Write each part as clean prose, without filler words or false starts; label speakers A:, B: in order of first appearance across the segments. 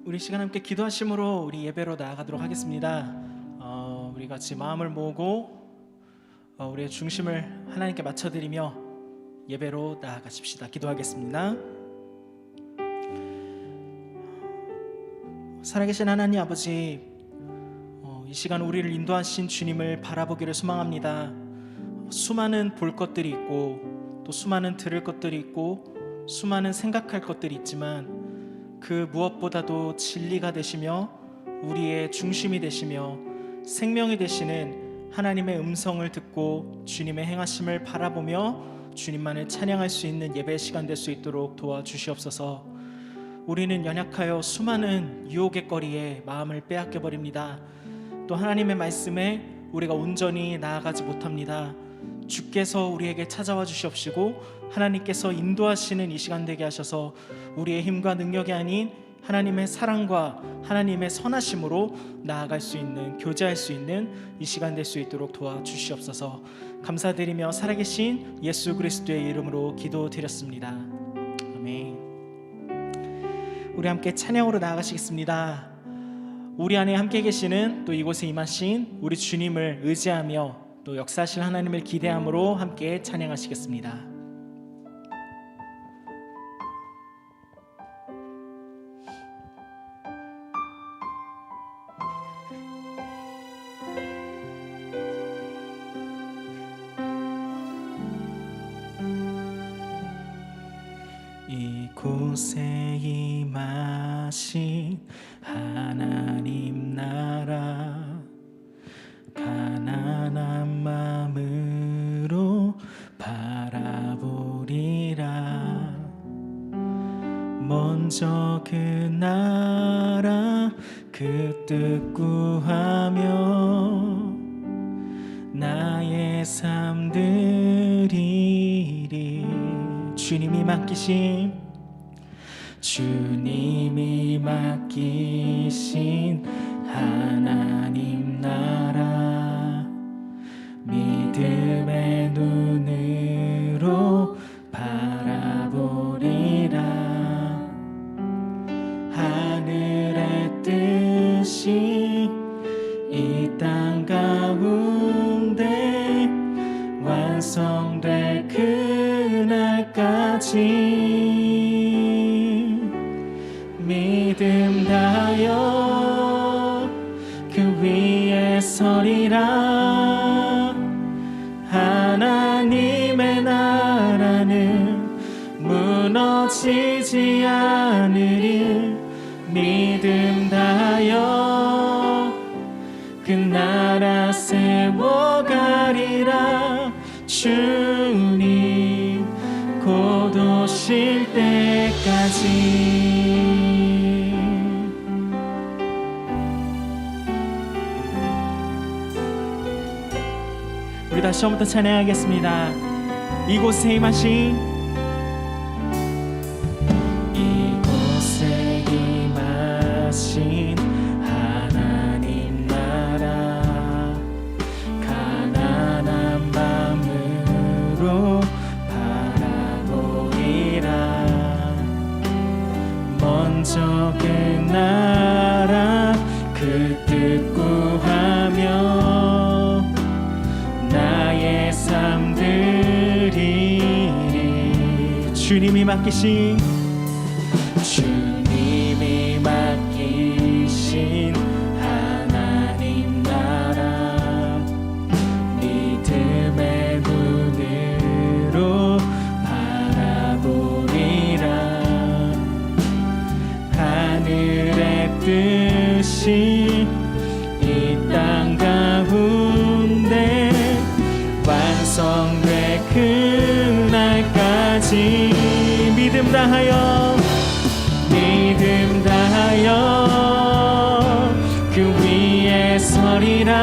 A: 우리 시간 함께 기도하심으로 우리 예배로 나아가도록 하겠습니다. 우리 같이 마음을 모으고 우리의 중심을 하나님께 맞춰드리며 예배로 나아가십시다. 기도하겠습니다. 살아계신 하나님 아버지, 이 시간 우리를 인도하신 주님을 바라보기를 소망합니다. 수많은 볼 것들이 있고 또 수많은 들을 것들이 있고 수많은 생각할 것들이 있지만 그 무엇보다도 진리가 되시며 우리의 중심이 되시며 생명이 되시는 하나님의 음성을 듣고 주님의 행하심을 바라보며 주님만을 찬양할 수 있는 예배의 시간 될 수 있도록 도와주시옵소서. 우리는 연약하여 수많은 유혹의 거리에 마음을 빼앗겨 버립니다. 또 하나님의 말씀에 우리가 온전히 나아가지 못합니다. 주께서 우리에게 찾아와 주시옵시고 하나님께서 인도하시는 이 시간 되게 하셔서 우리의 힘과 능력이 아닌 하나님의 사랑과 하나님의 선하심으로 나아갈 수 있는, 교제할 수 있는 이 시간 될 수 있도록 도와주시옵소서. 감사드리며 살아계신 예수 그리스도의 이름으로 기도드렸습니다. 아멘. 우리 함께 찬양으로 나아가시겠습니다. 우리 안에 함께 계시는 또 이곳에 임하신 우리 주님을 의지하며 또 역사하실 하나님을 기대함으로 함께 찬양하시겠습니다. 이곳에 임하신 하나님 나라, 가난한 마음으로 바라보리라. 먼저 그 나라 그 뜻 구하며 나의 삶 드리리. 주님이 맡기신 하나님 나라, 믿음의 눈으로 바라보리라. 하늘의 뜻이 이 땅 가운데 완성될 그날까지 믿음 다하여 그 위에 서리라. 하나님의 나라는 무너지지 않으리. 믿음 다하여 그 나라 세워가리라. 주님 곧 오실 때까지. 우리 다시 한번 더 찬양하겠습니다. 이곳에 임하신 하나님 나라, 가난한 마음으로 바라보리라. 먼저 그 나라 그 뜻 구하며 나의 삶 드리리. 주님이 맡기신 하나님 나라, 믿음의 눈으로 바라보리라. 하늘의 뜻이 이 땅 가운데 완성될 그날까지 믿음 다하여 그 위에 서리라.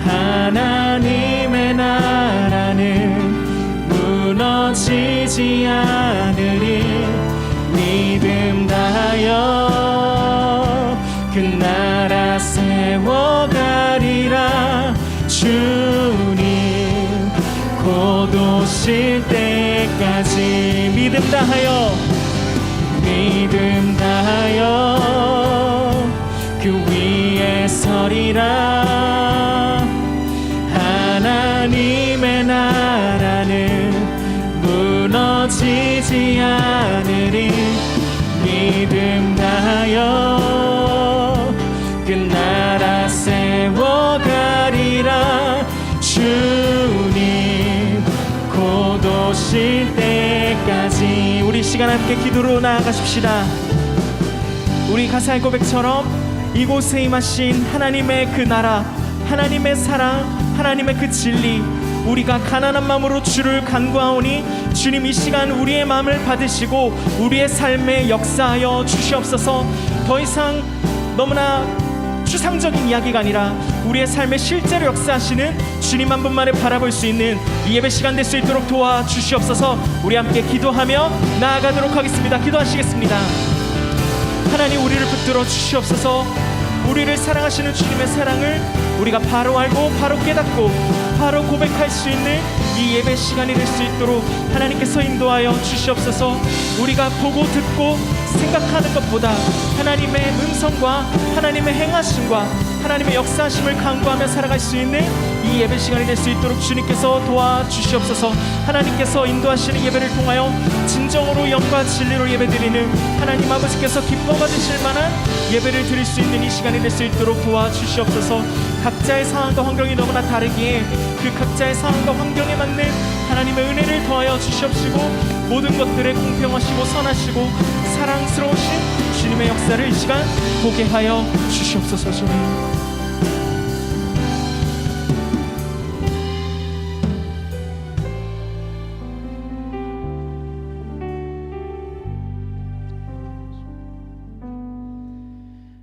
A: 하나님의 나라는 무너지지 않으리. 믿음 다하여 그 나라 세워가리라. 주님 곧 오실 때까지 믿음 다하여 믿음 다하여 그 위에 서리라. 하나님의 나라는 무너지지 않으리. 믿음 다하여 그 나라 세워가리라. 주님 곧 오실 때까지. 우리 시간 함께 기도로 나아가십시다. 우리 가사의 고백처럼 이곳에 임하신 하나님의 그 나라, 하나님의 사랑, 하나님의 그 진리, 우리가 가난한 마음으로 주를 간구하오니 주님 이 시간 우리의 마음을 받으시고 우리의 삶에 역사하여 주시옵소서. 더 이상 너무나 추상적인 이야기가 아니라 우리의 삶에 실제로 역사하시는 주님 한 분만을 바라볼 수 있는 이 예배 시간 될 수 있도록 도와주시옵소서. 우리 함께 기도하며 나아가도록 하겠습니다. 기도하시겠습니다. 하나님, 우리를 붙들어 주시옵소서. 우리를 사랑하시는 주님의 사랑을 우리가 바로 알고 바로 깨닫고 바로 고백할 수 있는 이 예배 시간이 될 수 있도록 하나님께서 인도하여 주시옵소서. 우리가 보고 듣고 생각하는 것보다 하나님의 음성과 하나님의 행하심과 하나님의 역사하심을 간구하며 살아갈 수 있는 이 예배 시간이 될 수 있도록 주님께서 도와주시옵소서. 하나님께서 인도하시는 예배를 통하여 진정으로 영과 진리로 예배드리는 하나님 아버지께서 기뻐 받으실 만한 예배를 드릴 수 있는 이 시간이 될 수 있도록 도와주시옵소서. 각자의 상황과 환경이 너무나 다르기에 그 각자의 상황과 환경에 맞는 하나님의 은혜를 더하여 주시옵시고 모든 것들에 공평하시고 선하시고 사랑스러우신 주님의 역사를 이 시간 보게 하여 주시옵소서. 주님,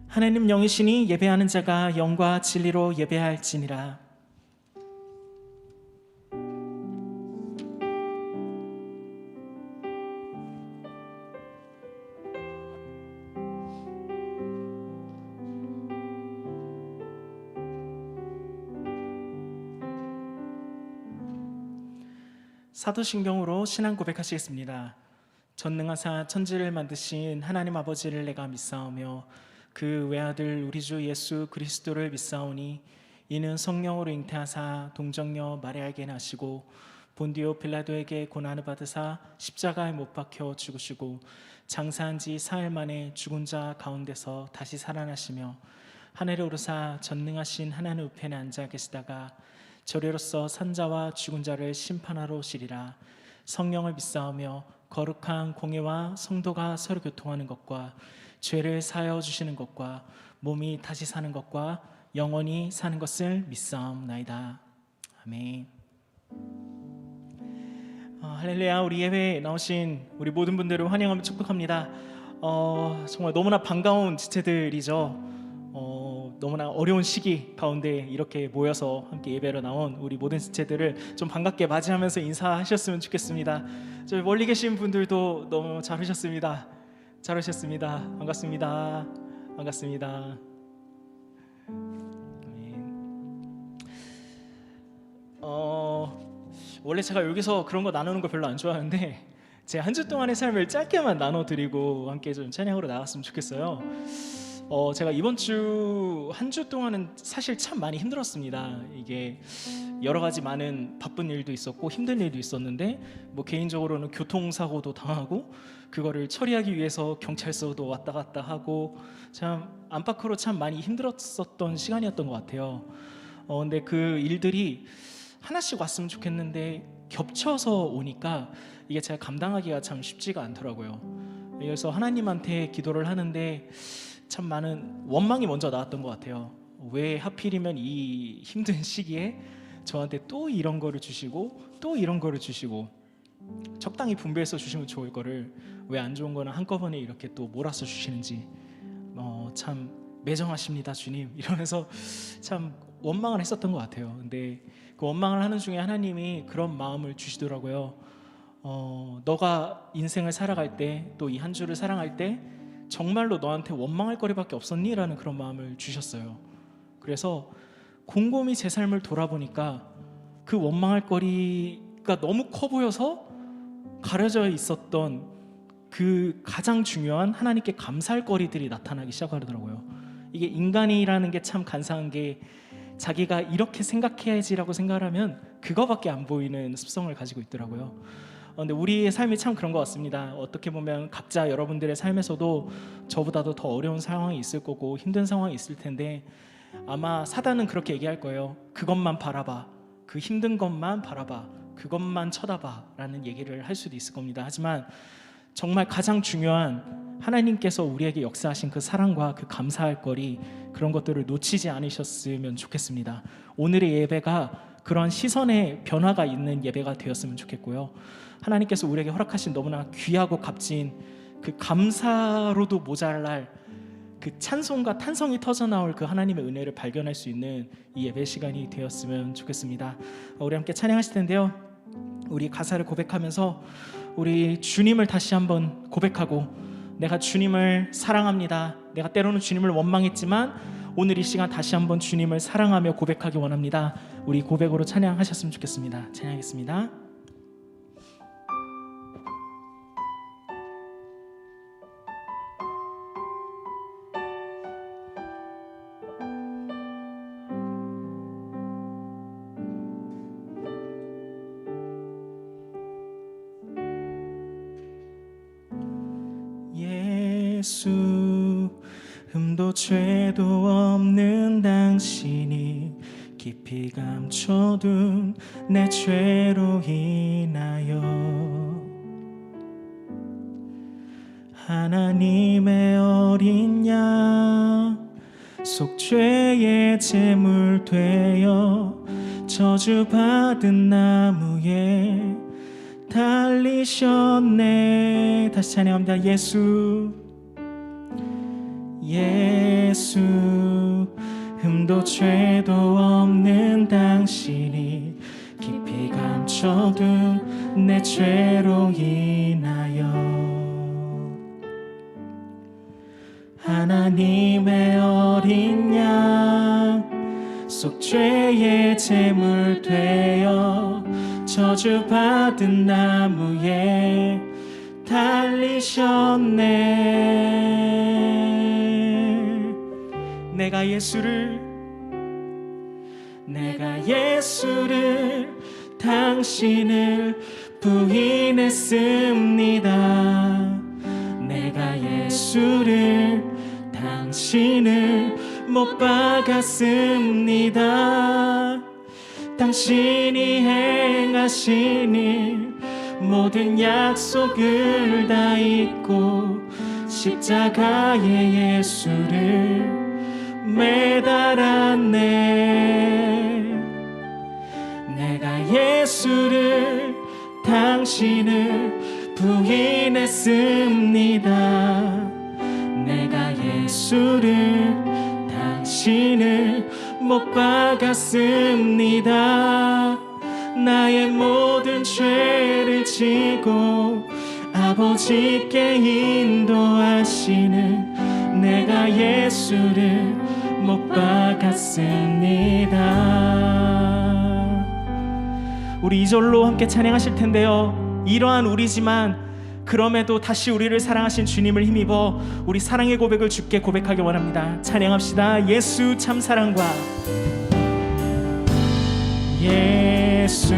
A: 하나님 영이시니 예배하는 자가 영과 진리로 예배할지니라. 사도신경으로 신앙 고백하시겠습니다. 전능하사 천지를 만드신 하나님 아버지를 내가 믿사오며 그 외아들 우리 주 예수 그리스도를 믿사오니 이는 성령으로 잉태하사 동정녀 마리아에게 나시고 본디오 빌라도에게 고난을 받으사 십자가에 못 박혀 죽으시고 장사한 지 사흘 만에 죽은 자 가운데서 다시 살아나시며 하늘에 오르사 전능하신 하나님 우편에 앉아 계시다가 저리로서 산자와 죽은 자를 심판하러 오시리라. 성령을 믿사오며 거룩한 공예와 성도가 서로 교통하는 것과 죄를 사하여 주시는 것과 몸이 다시 사는 것과 영원히 사는 것을 믿사옵나이다. 아멘. 할렐루야. 우리 예배에 나오신 우리 모든 분들을 환영하며 축복합니다. 정말 너무나 반가운 지체들이죠. 너무나 어려운 시기 가운데 이렇게 모여서 함께 예배로 나온 우리 모든 지체들을 좀 반갑게 맞이하면서 인사하셨으면 좋겠습니다. 저 멀리 계신 분들도 너무 잘 오셨습니다. 잘 오셨습니다. 반갑습니다. 반갑습니다. 원래 제가 여기서 그런 거 나누는 거 별로 안 좋아하는데 제 한 주 동안의 삶을 짧게만 나눠드리고 함께 좀 찬양으로 나갔으면 좋겠어요. 제가 이번 주 한 주 동안은 사실 참 많이 힘들었습니다. 이게 여러 가지 많은 바쁜 일도 있었고 힘든 일도 있었는데 뭐 개인적으로는 교통사고도 당하고 그거를 처리하기 위해서 경찰서도 왔다 갔다 하고 참 안팎으로 참 많이 힘들었었던 시간이었던 것 같아요. 근데 그 일들이 하나씩 왔으면 좋겠는데 겹쳐서 오니까 이게 제가 감당하기가 참 쉽지가 않더라고요. 그래서 하나님한테 기도를 하는데 참 많은 원망이 먼저 나왔던 것 같아요. 왜 하필이면 이 힘든 시기에 저한테 또 이런 거를 주시고 또 이런 거를 주시고 적당히 분배해서 주시면 좋을 거를 왜 안 좋은 거는 한꺼번에 이렇게 또 몰아서 주시는지 참 매정하십니다 주님 이러면서 참 원망을 했었던 것 같아요. 근데 그 원망을 하는 중에 하나님이 그런 마음을 주시더라고요. 너가 인생을 살아갈 때 또 이 한 주를 사랑할 때 정말로 너한테 원망할 거리밖에 없었니? 라는 그런 마음을 주셨어요. 그래서 곰곰이 제 삶을 돌아보니까 그 원망할 거리가 너무 커 보여서 가려져 있었던 그 가장 중요한 하나님께 감사할 거리들이 나타나기 시작하더라고요. 이게 인간이라는 게 참 간사한 게 자기가 이렇게 생각해야지라고 생각을 하면 그거밖에 안 보이는 습성을 가지고 있더라고요. 근데 우리의 삶이 참 그런 것 같습니다. 어떻게 보면 각자 여러분들의 삶에서도 저보다도 더 어려운 상황이 있을 거고 힘든 상황이 있을 텐데 아마 사단은 그렇게 얘기할 거예요. 그것만 바라봐, 그 힘든 것만 바라봐, 그것만 쳐다봐 라는 얘기를 할 수도 있을 겁니다. 하지만 정말 가장 중요한 하나님께서 우리에게 역사하신 그 사랑과 그 감사할 거리, 그런 것들을 놓치지 않으셨으면 좋겠습니다. 오늘의 예배가 그런 시선의 변화가 있는 예배가 되었으면 좋겠고요. 하나님께서 우리에게 허락하신 너무나 귀하고 값진 그 감사로도 모자랄 그 찬송과 탄성이 터져나올 그 하나님의 은혜를 발견할 수 있는 이 예배 시간이 되었으면 좋겠습니다. 우리 함께 찬양하실 텐데요, 우리 가사를 고백하면서 우리 주님을 다시 한번 고백하고, 내가 주님을 사랑합니다, 내가 때로는 주님을 원망했지만 오늘 이 시간 다시 한번 주님을 사랑하며 고백하기 원합니다. 우리 고백으로 찬양하셨으면 좋겠습니다. 찬양하겠습니다. 예수, 흠도 죄도 없는 당신이 깊이 감춰둔 내 죄로 인하여 하나님의 어린 양 속죄의 제물 되어 저주받은 나무에 달리셨네. 다시 찬양합니다. 예수, 예수, 흠도 죄도 없는 당신이 깊이 감춰둔 내 죄로 인하여 하나님의 어린 양 속죄의 제물 되어 저주받은 나무에 달리셨네. 내가 예수를 당신을 부인했습니다. 내가 예수를 당신을 못 박았습니다. 당신이 행하신 일 모든 약속을 다 잊고 십자가에 예수를 매달았네. 내가 예수를 당신을 부인했습니다. 내가 예수를 당신을 못 박았습니다. 나의 모든 죄를 지고 아버지께 인도하시는 내가 예수를 못 박았습니다. 우리 2절로 함께 찬양하실 텐데요, 이러한 우리지만 그럼에도 다시 우리를 사랑하신 주님을 힘입어 우리 사랑의 고백을 주께 고백하기 원합니다. 찬양합시다. 예수 참 사랑과 예수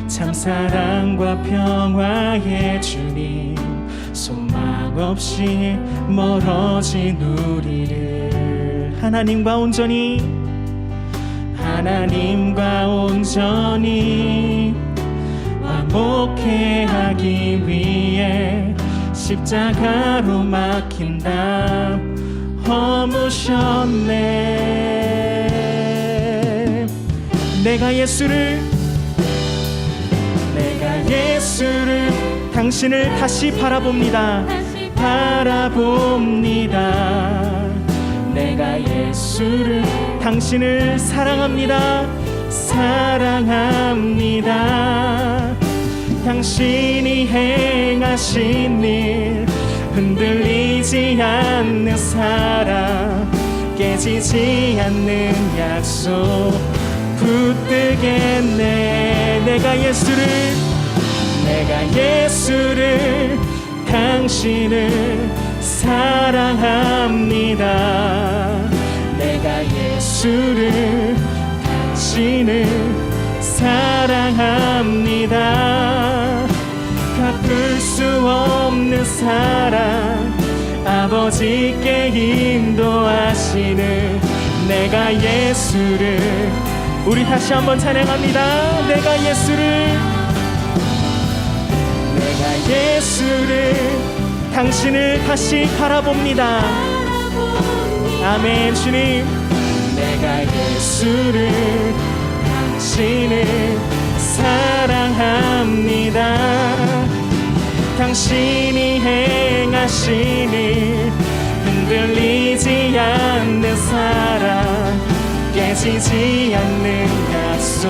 A: 참 사랑과 평화의 주님, 소망 없이 멀어진 우리를 하나님과 온전히 화목케 하기 위해 십자가로 막힌 담 허무셨네. 내가 예수를 당신을 다시 바라봅니다. 내가 예수를 당신을 사랑합니다. 당신이 행하신 일 흔들리지 않는 사랑, 깨지지 않는 약속 붙들겠네. 내가 예수를 당신을 사랑합니다. 내가 예수를 당신을 사랑합니다. 갚을 수 없는 사랑 아버지께 인도하시는 내가 예수를 우리 다시 한번 찬양합니다. 내가 예수를 당신을 다시 바라봅니다. 아멘. 주님, 내가 예수를 당신을 사랑합니다. 당신이 행하시니 흔들리지 않는 사랑 깨지지 않는 약속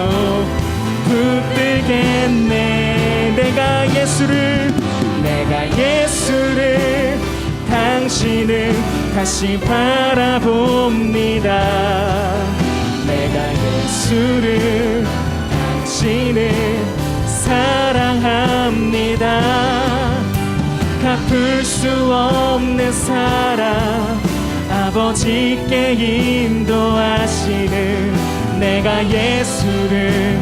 A: 붙들겠네. 내가 예수를 당신을 다시 바라봅니다. 내가 예수를 당신을 사랑합니다. 갚을 수 없는 사랑 아버지께 인도하시는 내가 예수를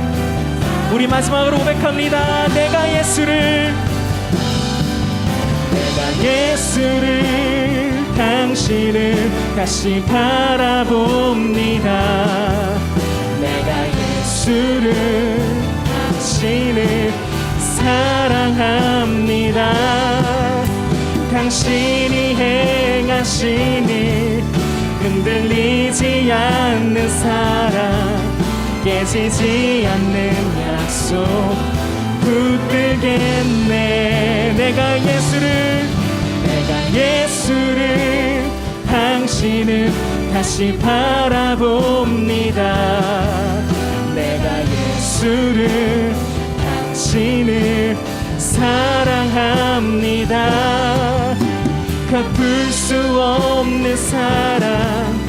A: 우리 마지막으로 고백합니다. 내가 예수를 당신을 다시 바라봅니다. 내가 예수를 당신을 사랑합니다. 당신이 행하시니 흔들리지 않는 사랑 깨지지 않는 약속 붙들겠네. 내가 예수를 당신을 다시 바라봅니다. 내가 예수를 당신을 사랑합니다. 갚을 수 없는 사랑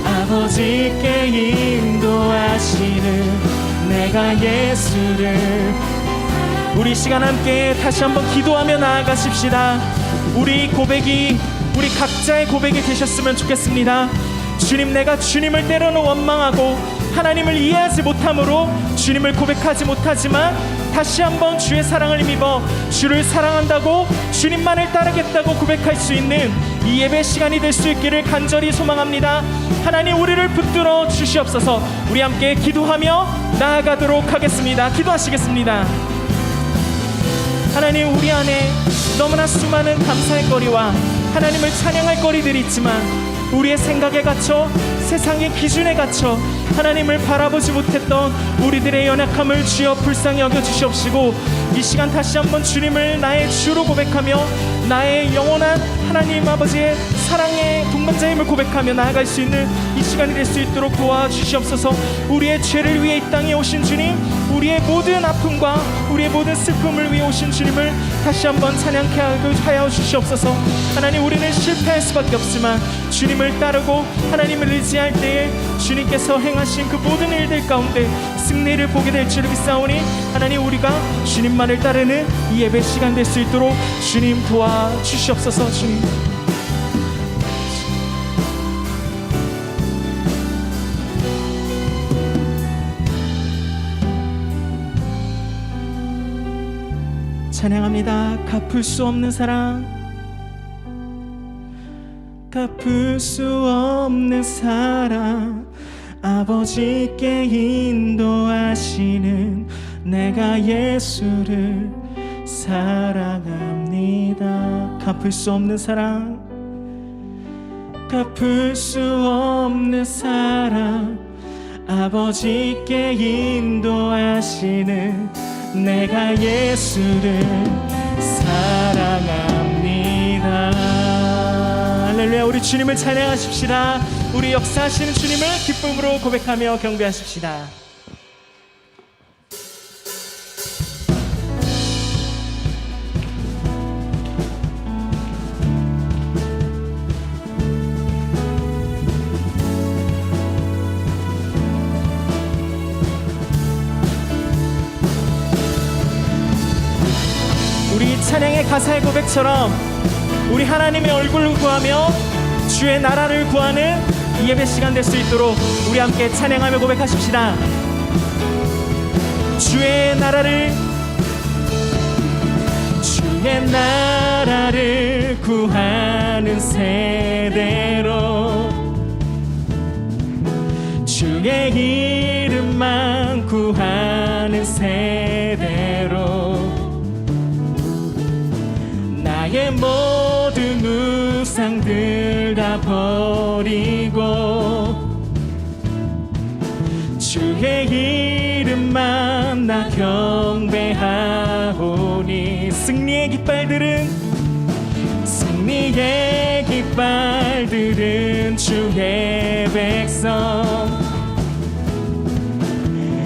A: 아버지께 인도하시는 내가 예수를 우리 시간 함께 다시 한번 기도하며 나아가십시다. 우리 각자의 고백이 되셨으면 좋겠습니다. 주님, 내가 주님을 때로는 원망하고 하나님을 이해하지 못함으로 주님을 고백하지 못하지만 다시 한번 주의 사랑을 힘입어 주를 사랑한다고 주님만을 따르겠다고 고백할 수 있는 이 예배 시간이 될 수 있기를 간절히 소망합니다. 하나님, 우리를 붙들어 주시옵소서. 우리 함께 기도하며 나아가도록 하겠습니다. 기도하시겠습니다. 하나님, 우리 안에 너무나 수많은 감사의 거리와 하나님을 찬양할 거리들이 있지만 우리의 생각에 갇혀 세상의 기준에 갇혀 하나님을 바라보지 못했던 우리들의 연약함을 주여 불쌍히 여겨 주시옵시고 이 시간 다시 한번 주님을 나의 주로 고백하며 나의 영원한 하나님 아버지의 사랑의 동반자임을 고백하며 나아갈 수 있는 이 시간이 될 수 있도록 도와주시옵소서. 우리의 죄를 위해 이 땅에 오신 주님, 우리의 모든 아픔과 우리의 모든 슬픔을 위해 오신 주님을 다시 한번 찬양케 하여 주시옵소서. 하나님, 우리는 실패할 수밖에 없지만 주님을 따르고 하나님을 의지할 때에 주님께서 행하신 그 모든 일들 가운데 승리를 보게 될 줄 믿사오니 하나님, 우리가 주님만을 따르는 이 예배 시간 될 수 있도록 주님 도와주시옵소서. 주님, 찬양합니다. 갚을 수 없는 사랑, 갚을 수 없는 사랑 아버지께 인도하시는 내가 예수를 사랑합니다. 갚을 수 없는 사랑, 갚을 수 없는 사랑 아버지께 인도하시는 내가 예수를 사랑합니다. 할렐루야. 우리 주님을 찬양하십시다. 우리 역사하시는 주님을 기쁨으로 고백하며 경배하십시다. 우리 찬양의 가사의 고백처럼 우리 하나님의 얼굴을 구하며 주의 나라를 구하는 이 예배 시간 될 수 있도록 우리 함께 찬양하며 고백하십시다. 주의 나라를 구하는 세대로 주의 이름만 구하는 세대로 나의 모든 우상들 다 버리고 주의 이름만 나 경배하오니 승리의 깃발들은 주의 백성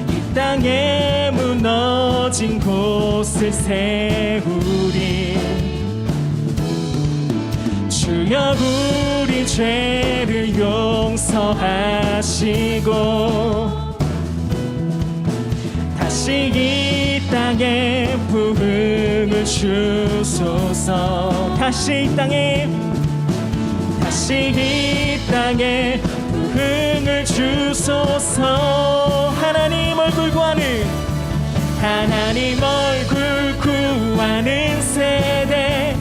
A: 이 땅에 무너진 곳을 세우리 주여 우리 죄를 용서하시고 다시 이 땅에 부흥을 주소서 다시 이 땅에 부흥을 주소서 하나님 얼굴 구하는 세대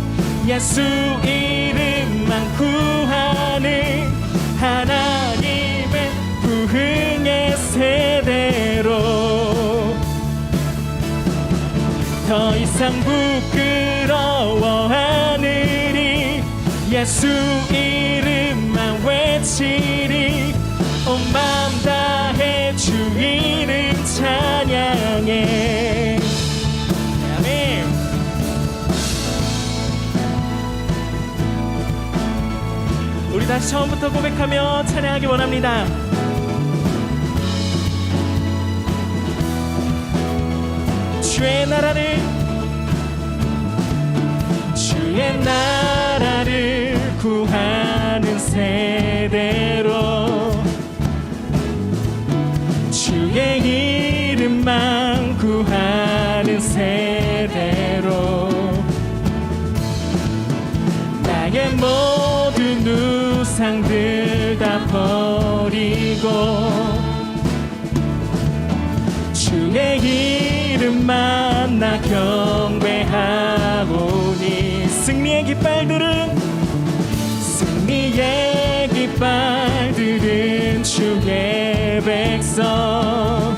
A: 예수 이름만 구하는 하나님의 부흥의 세대로 더 이상 부끄러워하느니 예수 이름만 외치리 온 마음 다해 주 이름 찬양해. 아멘. 우리 다시 처음부터 고백하며 찬양하기 원합니다. 주의 나라를 구하는 세대로 주의 이름만 구하는 세대로 나의 모든 우상들 다 버리고 주의 이름만 나 경배하오니 승리의 깃발들은 주의 백성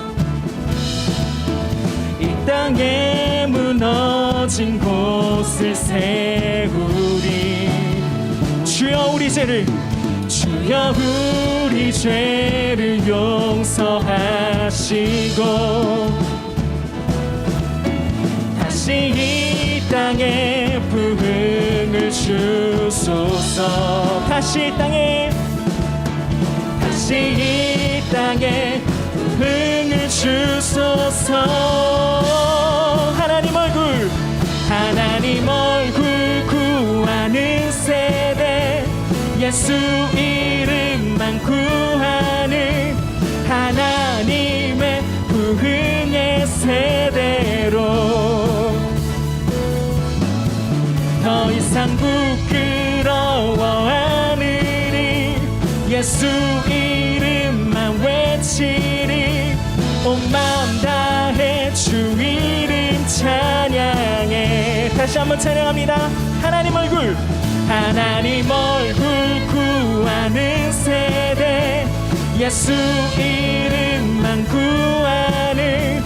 A: 이 땅에 무너진 곳을 세우리 주여 우리 죄를 용서하시고 다시 이 땅에 부흥을 주소서 다시 이 땅에 부흥을 주소서 하나님 얼굴 구하는 세대 예수 이름만 구하는 하나님의 부흥의 세대로 더 이상 부끄러워하느니 예수 이름만 외치리 온 마음 다해 주 이름 찬양해. 다시 한번 찬양합니다. 하나님 얼굴 구하는 세대 예수 이름만 구하는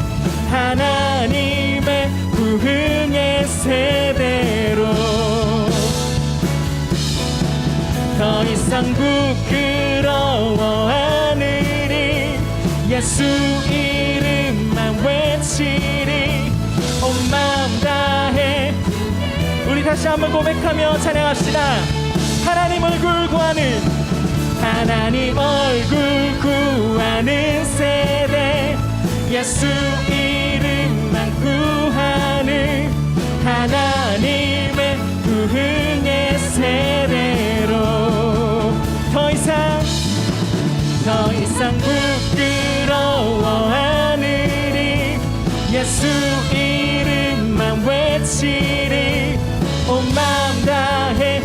A: 하나님의 부흥의 세대로 더 이상 부끄러워하느니 예수 이름만 외치리 온 마음 다해. 우리 다시 한번 고백하며 찬양합시다. 하나님 얼굴 구하는 세대 예수 이름만 구하는 하나님의 부흥의 세대로 더 이상 부끄러워하느니 예수 이름만 외치리 온 마음 다해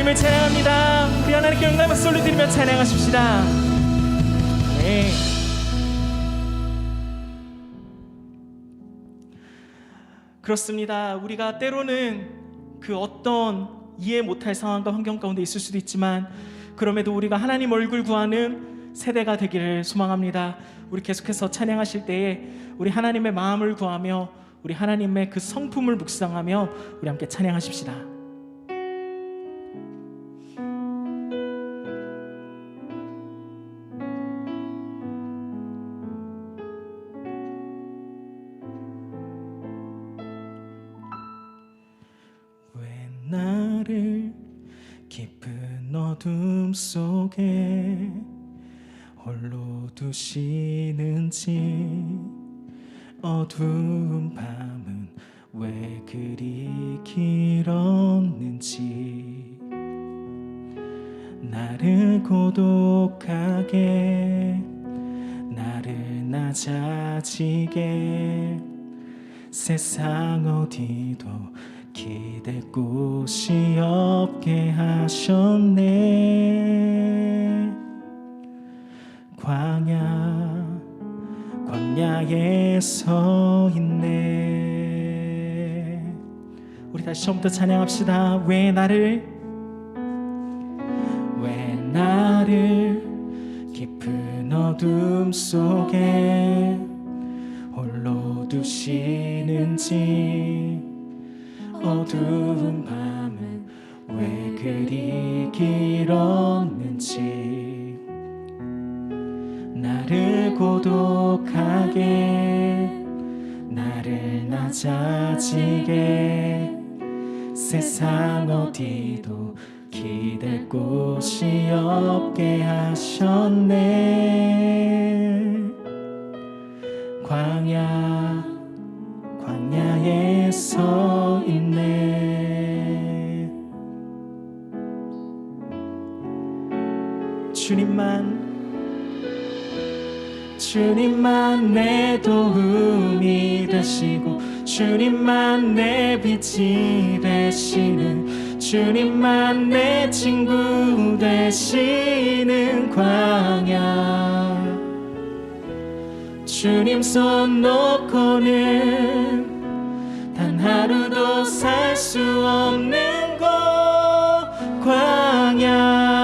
A: 주님을 찬양합니다. 우리 하나님께 영광의 소리 드리며 찬양하십시다. 네. 그렇습니다. 우리가 때로는 그 어떤 이해 못할 상황과 환경 가운데 있을 수도 있지만 그럼에도 우리가 하나님 얼굴 구하는 세대가 되기를 소망합니다. 우리 계속해서 찬양하실 때에 우리 하나님의 마음을 구하며 우리 하나님의 그 성품을 묵상하며 우리 함께 찬양하십시다. 왜 나를 깊은 어둠 속에 홀로 두시는지, 어두운 밤은 왜 그리 길었는지, 나를 고독하게 나를 낮아지게 세상 어디도 기댈 곳이 없게 하셨네. 광야에 서 있네. 우리 다시 처음부터 찬양합시다. 왜 나를 깊은 어둠 속에 홀로 두시는지, 어두운 밤은 왜 그리 길었는지, 나를 고독하게 나를 낮아지게 세상 어디도 기댈 곳이 없게 하셨네. 광야에 서 있네. 주님만 내 도움이 되시고 주님만 내 빛이 되시는, 주님만 내 친구 되시는 광야. 주님 손 놓고는 단 하루도 살 수 없는 곳, 광야.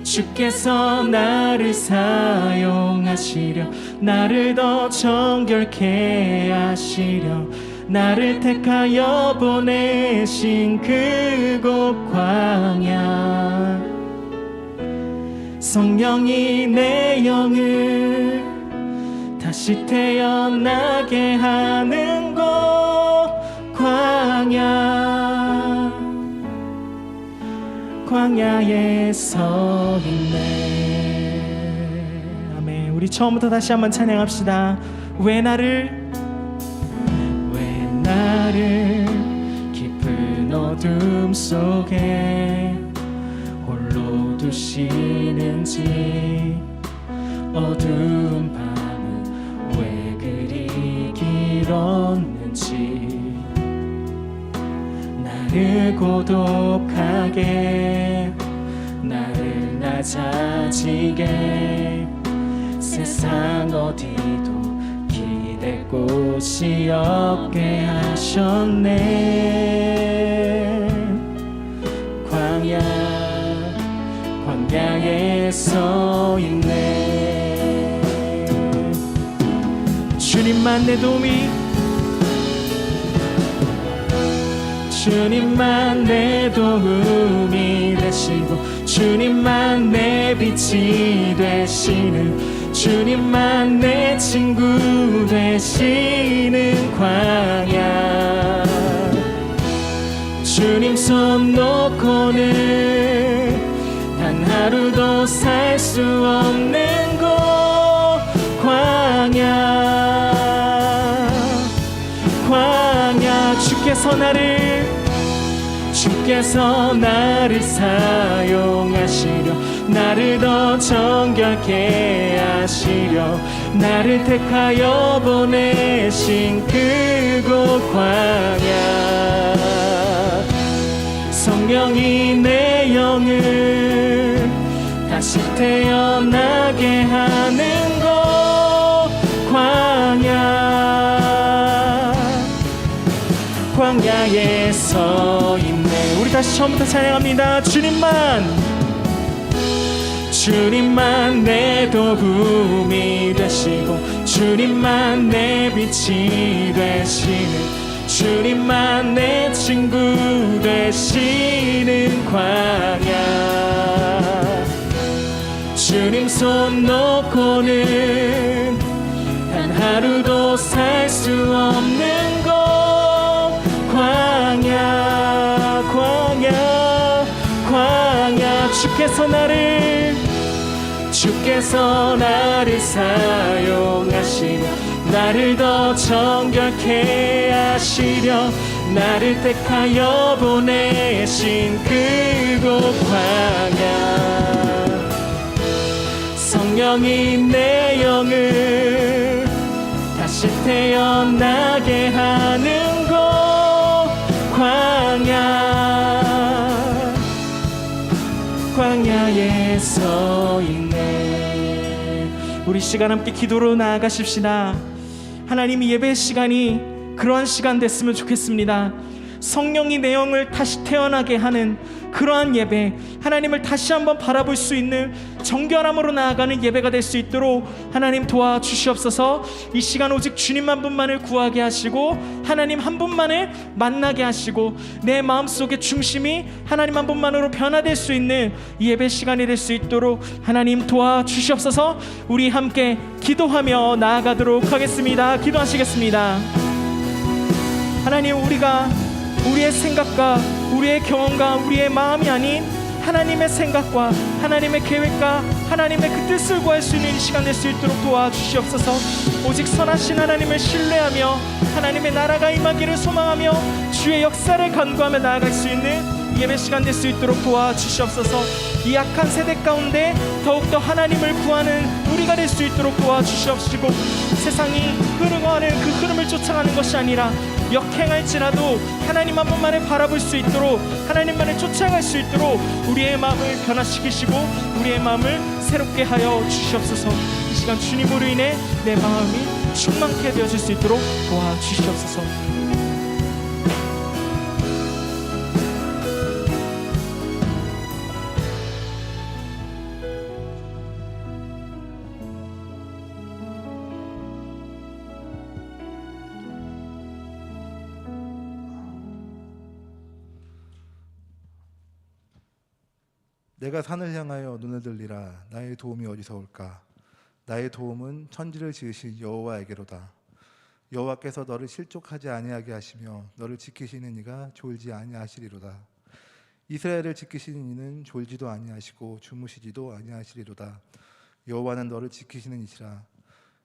A: 주께서 나를 사용하시려, 나를 더 정결케 하시려, 나를 택하여 보내신 그곳 광야. 성령이 내 영을 다시 태어나게 하는 곳 광야에 서 있네. 아멘. 우리 처음부터 다시 한번 찬양합시다. 왜 나를 깊은 어둠 속에 홀로 두시는지, 어두운 밤은 왜 그리 길었는지, 나를 고독하게 나를 낮아지게 세상 어디도 기댈 곳이 없게 하셨네. 광야에 서 있네. 주님만 내 도움이, 주님만 내 도움이 되시고 주님만 내 빛이 되시는, 주님만 내 친구 되시는 광야. 주님 손 놓고는 단 하루도 살 수 없는 곳 광야. 주께서 나를 사용하시려, 나를 더 정결케 하시려, 나를 택하여 보내신 그곳 광야. 성령이 내 영을 다시 태어나게 하는 곳 광야. 광야에 서 있네. 우리 다시 처음부터 찬양합니다. 주님만 내 도움이 되시고, 주님만 내 빛이 되시는, 주님만 내 친구 되시는 광야. 주님 손 놓고는 단 하루도 살 수 없는 곳 광야. 광야. 주께서 나를 사용하시며 나를 더 정결케 하시려 나를 택하여 보내신 그곳 광야. 성령이 내 영을 다시 태어나게 하는 곳 광야. 광야에 서 있네. 우리 시간 함께 기도로 나아가십시다. 하나님, 예배 시간이 그러한 시간 됐으면 좋겠습니다. 성령이 내 영을 다시 태어나게 하는 그러한 예배, 하나님을 다시 한번 바라볼 수 있는 정결함으로 나아가는 예배가 될 수 있도록 하나님 도와주시옵소서. 이 시간 오직 주님 한 분만을 구하게 하시고 하나님 한 분만을 만나게 하시고 내 마음속의 중심이 하나님 한 분만으로 변화될 수 있는 이 예배 시간이 될 수 있도록 하나님 도와주시옵소서. 우리 함께 기도하며 나아가도록 하겠습니다. 기도하시겠습니다. 하나님, 우리가 우리의 생각과 우리의 경험과 우리의 마음이 아닌 하나님의 생각과 하나님의 계획과 하나님의 그 뜻을 구할 수 있는 이 시간 될 수 있도록 도와주시옵소서. 오직 선하신 하나님을 신뢰하며 하나님의 나라가 임하기를 소망하며 주의 역사를 간구하며 나아갈 수 있는 예배 시간 될 수 있도록 도와주시옵소서. 이 악한 세대 가운데 더욱더 하나님을 구하는 우리가 될 수 있도록 도와주시옵시고, 세상이 흐르고하는 그 흐름을 쫓아가는 것이 아니라 역행할지라도 하나님 한 분만을 바라볼 수 있도록 하나님만을 쫓아갈 수 있도록 우리의 마음을 변화시키시고 우리의 마음을 새롭게 하여 주시옵소서. 이 시간 주님으로 인해 내 마음이 충만케 되어질 수 있도록 도와주시옵소서.
B: 내가 산을 향하여 눈을 들리라. 나의 도움이 어디서 올까? 나의 도움은 천지를 지으신 여호와에게로다. 여호와께서 너를 실족하지 아니하게 하시며 너를 지키시는 이가 졸지 아니하시리로다. 이스라엘을 지키시는 이는 졸지도 아니하시고 주무시지도 아니하시리로다. 여호와는 너를 지키시는 이시라.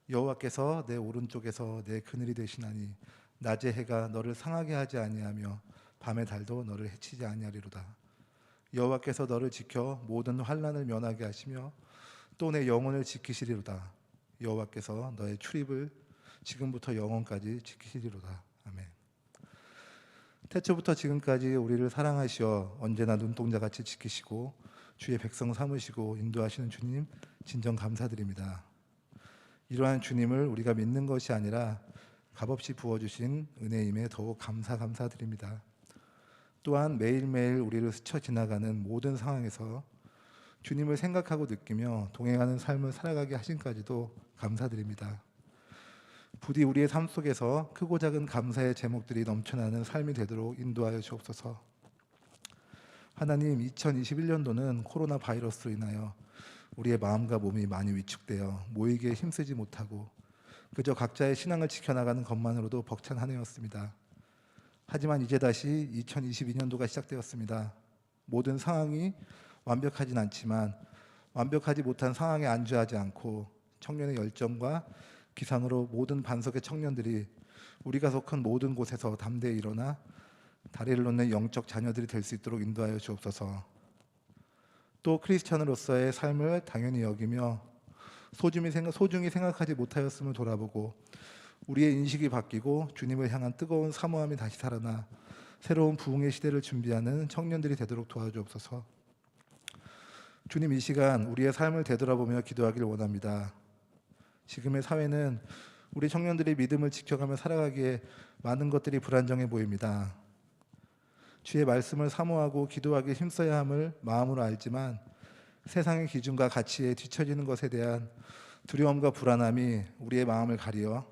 B: 여호와께서 내 오른쪽에서 내 그늘이 되시나니 낮의 해가 너를 상하게 하지 아니하며 밤의 달도 너를 해치지 아니하리로다. 여호와께서 너를 지켜 모든 환난을 면하게 하시며 또 내 영혼을 지키시리로다. 여호와께서 너의 출입을 지금부터 영원까지 지키시리로다. 아멘. 태초부터 지금까지 우리를 사랑하시어 언제나 눈동자같이 지키시고 주의 백성 삼으시고 인도하시는 주님, 진정 감사드립니다. 이러한 주님을 우리가 믿는 것이 아니라 값없이 부어주신 은혜임에 더욱 감사드립니다. 또한 매일매일 우리를 스쳐 지나가는 모든 상황에서 주님을 생각하고 느끼며 동행하는 삶을 살아가게 하신까지도 감사드립니다. 부디 우리의 삶 속에서 크고 작은 감사의 제목들이 넘쳐나는 삶이 되도록 인도하여 주옵소서. 하나님, 2021년도는 코로나 바이러스로 인하여 우리의 마음과 몸이 많이 위축되어 모이기에 힘쓰지 못하고 그저 각자의 신앙을 지켜나가는 것만으로도 벅찬 한 해였습니다. 하지만 이제 다시 2022년도가 시작되었습니다. 모든 상황이 완벽하진 않지만 완벽하지 못한 상황에 안주하지 않고 청년의 열정과 기상으로 모든 반석의 청년들이 우리가 속한 모든 곳에서 담대히 일어나 다리를 놓는 영적 자녀들이 될 수 있도록 인도하여 주옵소서. 또 크리스찬으로서의 삶을 당연히 여기며 소중히 생각하지 못하였음을 돌아보고 우리의 인식이 바뀌고 주님을 향한 뜨거운 사모함이 다시 살아나 새로운 부흥의 시대를 준비하는 청년들이 되도록 도와주옵소서. 주님, 이 시간 우리의 삶을 되돌아보며 기도하기를 원합니다. 지금의 사회는 우리 청년들이 믿음을 지켜가며 살아가기에 많은 것들이 불안정해 보입니다. 주의 말씀을 사모하고 기도하기에 힘써야 함을 마음으로 알지만 세상의 기준과 가치에 뒤처지는 것에 대한 두려움과 불안함이 우리의 마음을 가리어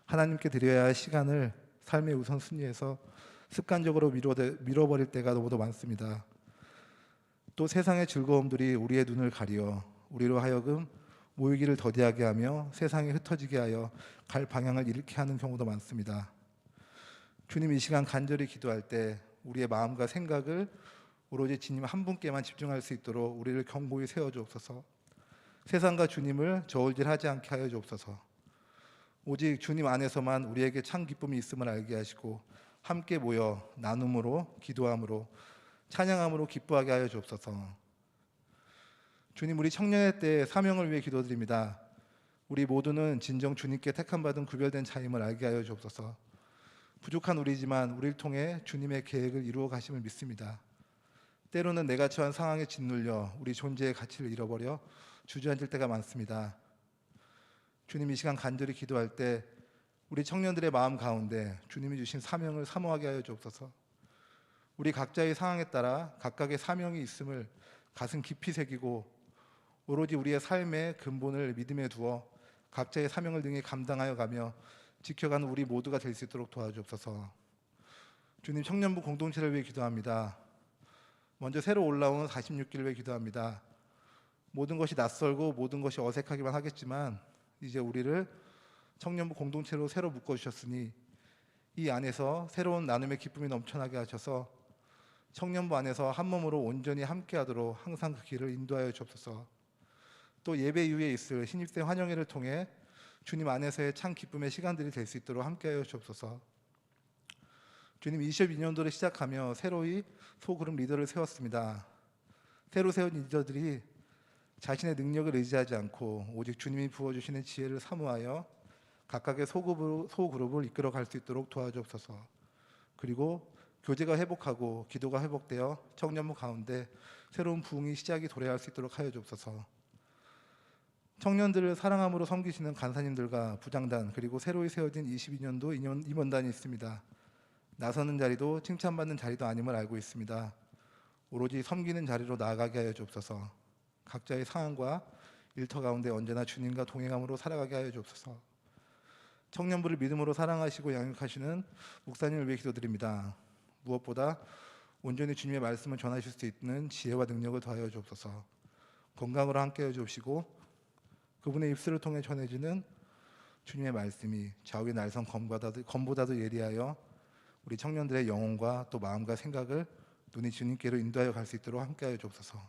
B: 하나님께 드려야 할 시간을 삶의 우선순위에서 습관적으로 밀어버릴 때가 너무도 많습니다. 또 세상의 즐거움들이 우리의 눈을 가리어 우리로 하여금 모이기를 더디하게 하며 세상에 흩어지게 하여 갈 방향을 잃게 하는 경우도 많습니다. 주님, 이 시간 간절히 기도할 때 우리의 마음과 생각을 오로지 주님 한 분께만 집중할 수 있도록 우리를 견고히 세워주옵소서. 세상과 주님을 저울질하지 않게 하여 주옵소서. 오직 주님 안에서만 우리에게 참 기쁨이 있음을 알게 하시고 함께 모여 나눔으로, 기도함으로, 찬양함으로 기뻐하게 하여 주옵소서. 주님, 우리 청년의 때 사명을 위해 기도드립니다. 우리 모두는 진정 주님께 택함받은 구별된 자임을 알게 하여 주옵소서. 부족한 우리지만 우리를 통해 주님의 계획을 이루어 가심을 믿습니다. 때로는 내가 처한 상황에 짓눌려 우리 존재의 가치를 잃어버려 주저앉을 때가 많습니다. 주님, 이 시간 간절히 기도할 때 우리 청년들의 마음 가운데 주님이 주신 사명을 사모하게 하여 주옵소서. 우리 각자의 상황에 따라 각각의 사명이 있음을 가슴 깊이 새기고 오로지 우리의 삶의 근본을 믿음에 두어 각자의 사명을 능히 감당하여 가며 지켜가는 우리 모두가 될 수 있도록 도와주옵소서. 주님, 청년부 공동체를 위해 기도합니다. 먼저 새로 올라온 46기를 위해 기도합니다. 모든 것이 낯설고 모든 것이 어색하기만 하겠지만 이제 우리를 청년부 공동체로 새로 묶어주셨으니 이 안에서 새로운 나눔의 기쁨이 넘쳐나게 하셔서 청년부 안에서 한 몸으로 온전히 함께하도록 항상 그 길을 인도하여 주옵소서. 또 예배 이후에 있을 신입생 환영회를 통해 주님 안에서의 참 기쁨의 시간들이 될 수 있도록 함께하여 주옵소서. 주님, 22년도를 시작하며 새로이 소그룹 리더를 세웠습니다. 새로 세운 리더들이 자신의 능력을 의지하지 않고 오직 주님이 부어주시는 지혜를 사모하여 각각의 소그룹을 이끌어갈 수 있도록 도와주옵소서. 그리고 교제가 회복하고 기도가 회복되어 청년부 가운데 새로운 부흥이 시작이 도래할 수 있도록 하여 주옵소서. 청년들을 사랑함으로 섬기시는 간사님들과 부장단 그리고 새로이 세워진 22년도 임원단이 있습니다. 나서는 자리도 칭찬받는 자리도 아님을 알고 있습니다. 오로지 섬기는 자리로 나아가게 하여 주옵소서. 각자의 상황과 일터 가운데 언제나 주님과 동행함으로 살아가게 하여 주옵소서. 청년부를 믿음으로 사랑하시고 양육하시는 목사님을 위해 기도드립니다. 무엇보다 온전히 주님의 말씀을 전하실 수 있는 지혜와 능력을 더하여 주옵소서. 건강으로 함께해 주시고 그분의 입술을 통해 전해지는 주님의 말씀이 좌우의 날선 검보다도 예리하여 우리 청년들의 영혼과 또 마음과 생각을 눈이 주님께로 인도하여 갈 수 있도록 함께하여 주옵소서.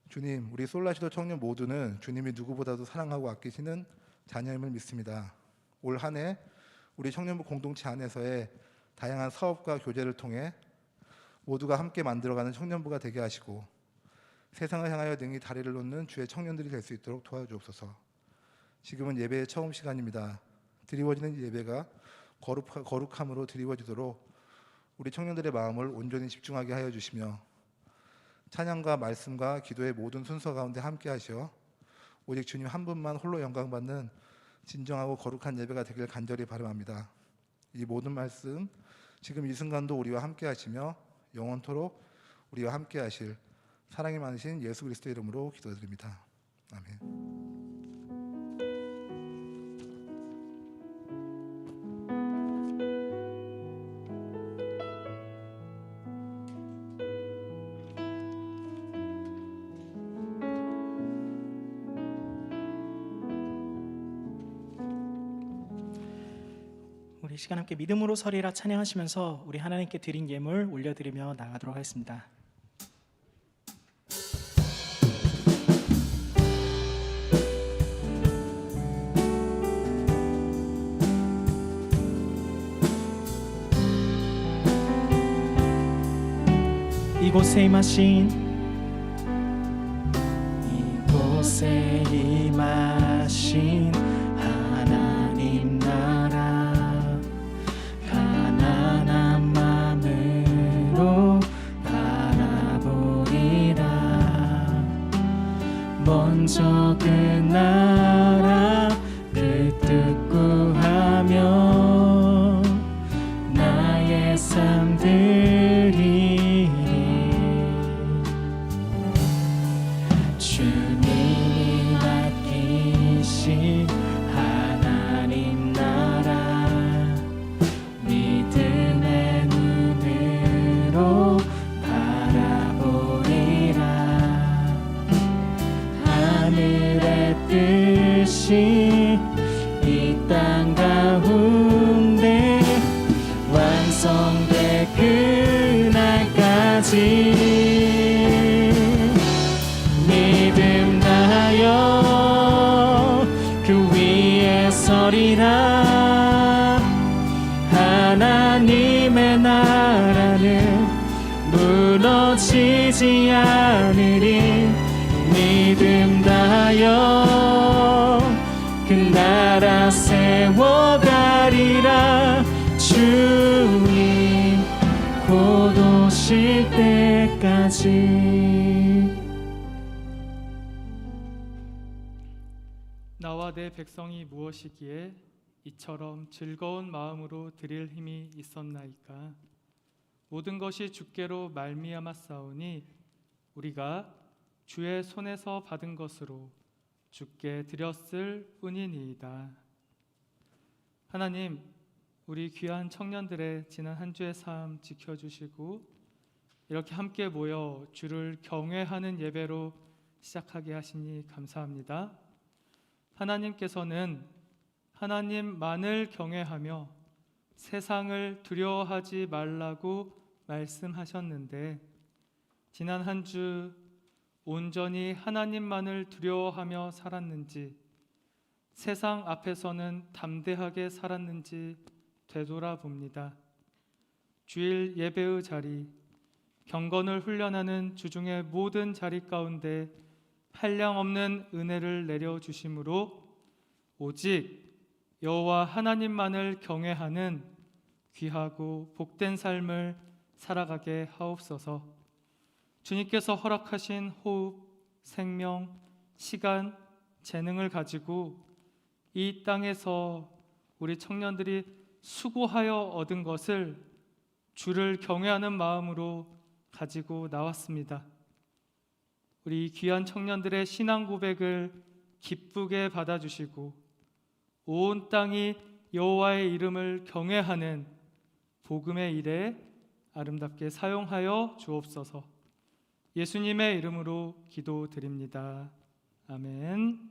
B: 주님, 우리 솔라시도 청년 모두는 주님이 누구보다도 사랑하고 아끼시는 자녀임을 믿습니다. 올 한 해 우리 청년부 공동체 안에서의 다양한 사업과 교제를 통해 모두가 함께 만들어가는 청년부가 되게 하시고 세상을 향하여 능히 다리를 놓는 주의 청년들이 될 수 있도록 도와주옵소서. 지금은 예배의 처음 시간입니다. 드리워지는 예배가 거룩함으로 드리워지도록 우리 청년들의 마음을 온전히 집중하게 하여 주시며 찬양과 말씀과 기도의 모든 순서 가운데 함께 하시어 오직 주님 한 분만 홀로 영광받는 진정하고 거룩한 예배가 되길 간절히 바람합니다. 이 모든 말씀 지금 이 순간도 우리와 함께 하시며 영원토록 우리와 함께 하실 사랑이 많으신 예수 그리스도 이름으로 기도드립니다. 아멘.
A: 우리 시간 함께 믿음으로 서리라 찬양하시면서 우리 하나님께 드린 예물 올려드리며 나가도록 하겠습니다. 이곳에 임하신 이곳에 적은 나라 그 뜻 구하며 나의 삶 드리리. 주님이 맡기신 하나님 나라 믿음의 눈으로 바라보리라. 하늘의 뜻이 이 땅 가운데 완성될 그날까지 믿음 다하여 그 위에 서리라. 하나님의 나라는 무너지지 않으리. 믿음 다하여 그 나라 세워가리라. 주님 곧 오실 때까지.
C: 나와 내 백성이 무엇이기에 이처럼 즐거운 마음으로 드릴 힘이 있었나이까. 모든 것이 주께로 말미암아 싸우니 우리가 주의 손에서 받은 것으로 주께 드렸을 뿐이니이다. 하나님, 우리 귀한 청년들의 지난 한 주의 삶 지켜주시고 이렇게 함께 모여 주를 경외하는 예배로 시작하게 하시니 감사합니다. 하나님께서는 하나님만을 경외하며 세상을 두려워하지 말라고 말씀하셨는데 지난 한 주 온전히 하나님만을 두려워하며 살았는지 세상 앞에서는 담대하게 살았는지 되돌아봅니다. 주일 예배의 자리, 경건을 훈련하는 주중의 모든 자리 가운데 한량없는 은혜를 내려주심으로 오직 여호와 하나님만을 경외하는 귀하고 복된 삶을 살아가게 하옵소서. 주님께서 허락하신 호흡, 생명, 시간, 재능을 가지고 이 땅에서 우리 청년들이 수고하여 얻은 것을 주를 경외하는 마음으로 가지고 나왔습니다. 우리 귀한 청년들의 신앙 고백을 기쁘게 받아주시고 온 땅이 여호와의 이름을 경외하는 복음의 일에 아름답게 사용하여 주옵소서. 예수님의 이름으로 기도드립니다. 아멘.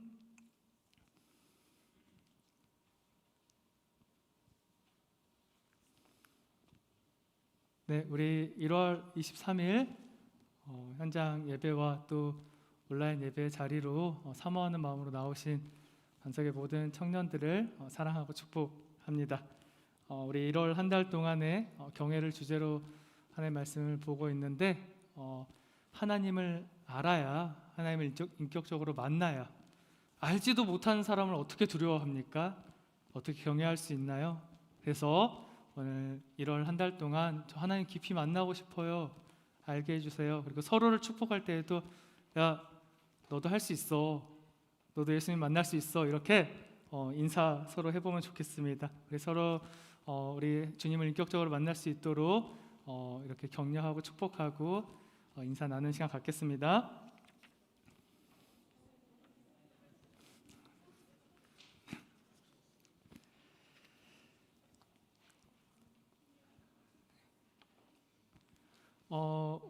C: 네, 우리 1월 23일 현장 예배와 또 온라인 예배 자리로 사모하는 마음으로 나오신 반석의 모든 청년들을 사랑하고 축복합니다. 우리 1월 한 달 동안의 경외를 주제로 하나님의 말씀을 보고 있는데 하나님을 알아야, 하나님을 인격적으로 만나야, 알지도 못하는 사람을 어떻게 두려워합니까? 어떻게 경외할 수 있나요? 그래서 오늘 1월 한 달 동안 저 하나님 깊이 만나고 싶어요, 알게 해주세요. 그리고 서로를 축복할 때에도 야, 너도 할 수 있어, 너도 예수님 만날 수 있어, 이렇게 인사 서로 해보면 좋겠습니다. 우리 서로 우리 주님을 인격적으로 만날 수 있도록 이렇게 격려하고 축복하고 인사 나누는 시간 갖겠습니다.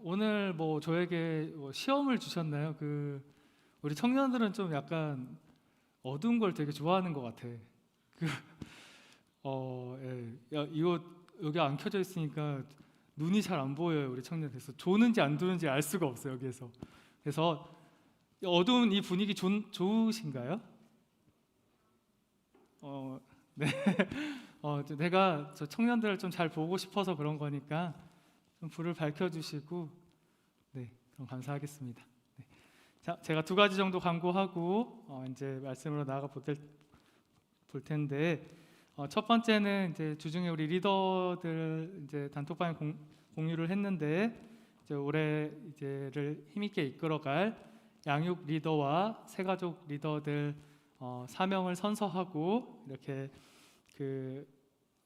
C: 오늘 저에게 시험을 주셨나요? 우리 청년들은 좀 약간 어두운 걸 되게 좋아하는 것 같아. 야, 이거 여기 안 켜져 있으니까 눈이 잘 안 보여요, 우리 청년. 그래서 좋은지 안 좋은지 알 수가 없어요, 여기에서. 그래서 어두운 이 분위기 좋으신가요? 네. 내가 저 청년들을 좀 잘 보고 싶어서 그런 거니까 좀 불을 밝혀주시고, 네, 그럼 감사하겠습니다. 네. 자, 제가 2가지 정도 광고하고 이제 말씀으로 나아가 볼 텐데, 첫 번째는 이제 주중에 우리 리더들 이제 단톡방에 공유를 했는데, 이제 올해 이제를 힘있게 이끌어갈 양육 리더와 새가족 리더들 사명을 선서하고 이렇게 그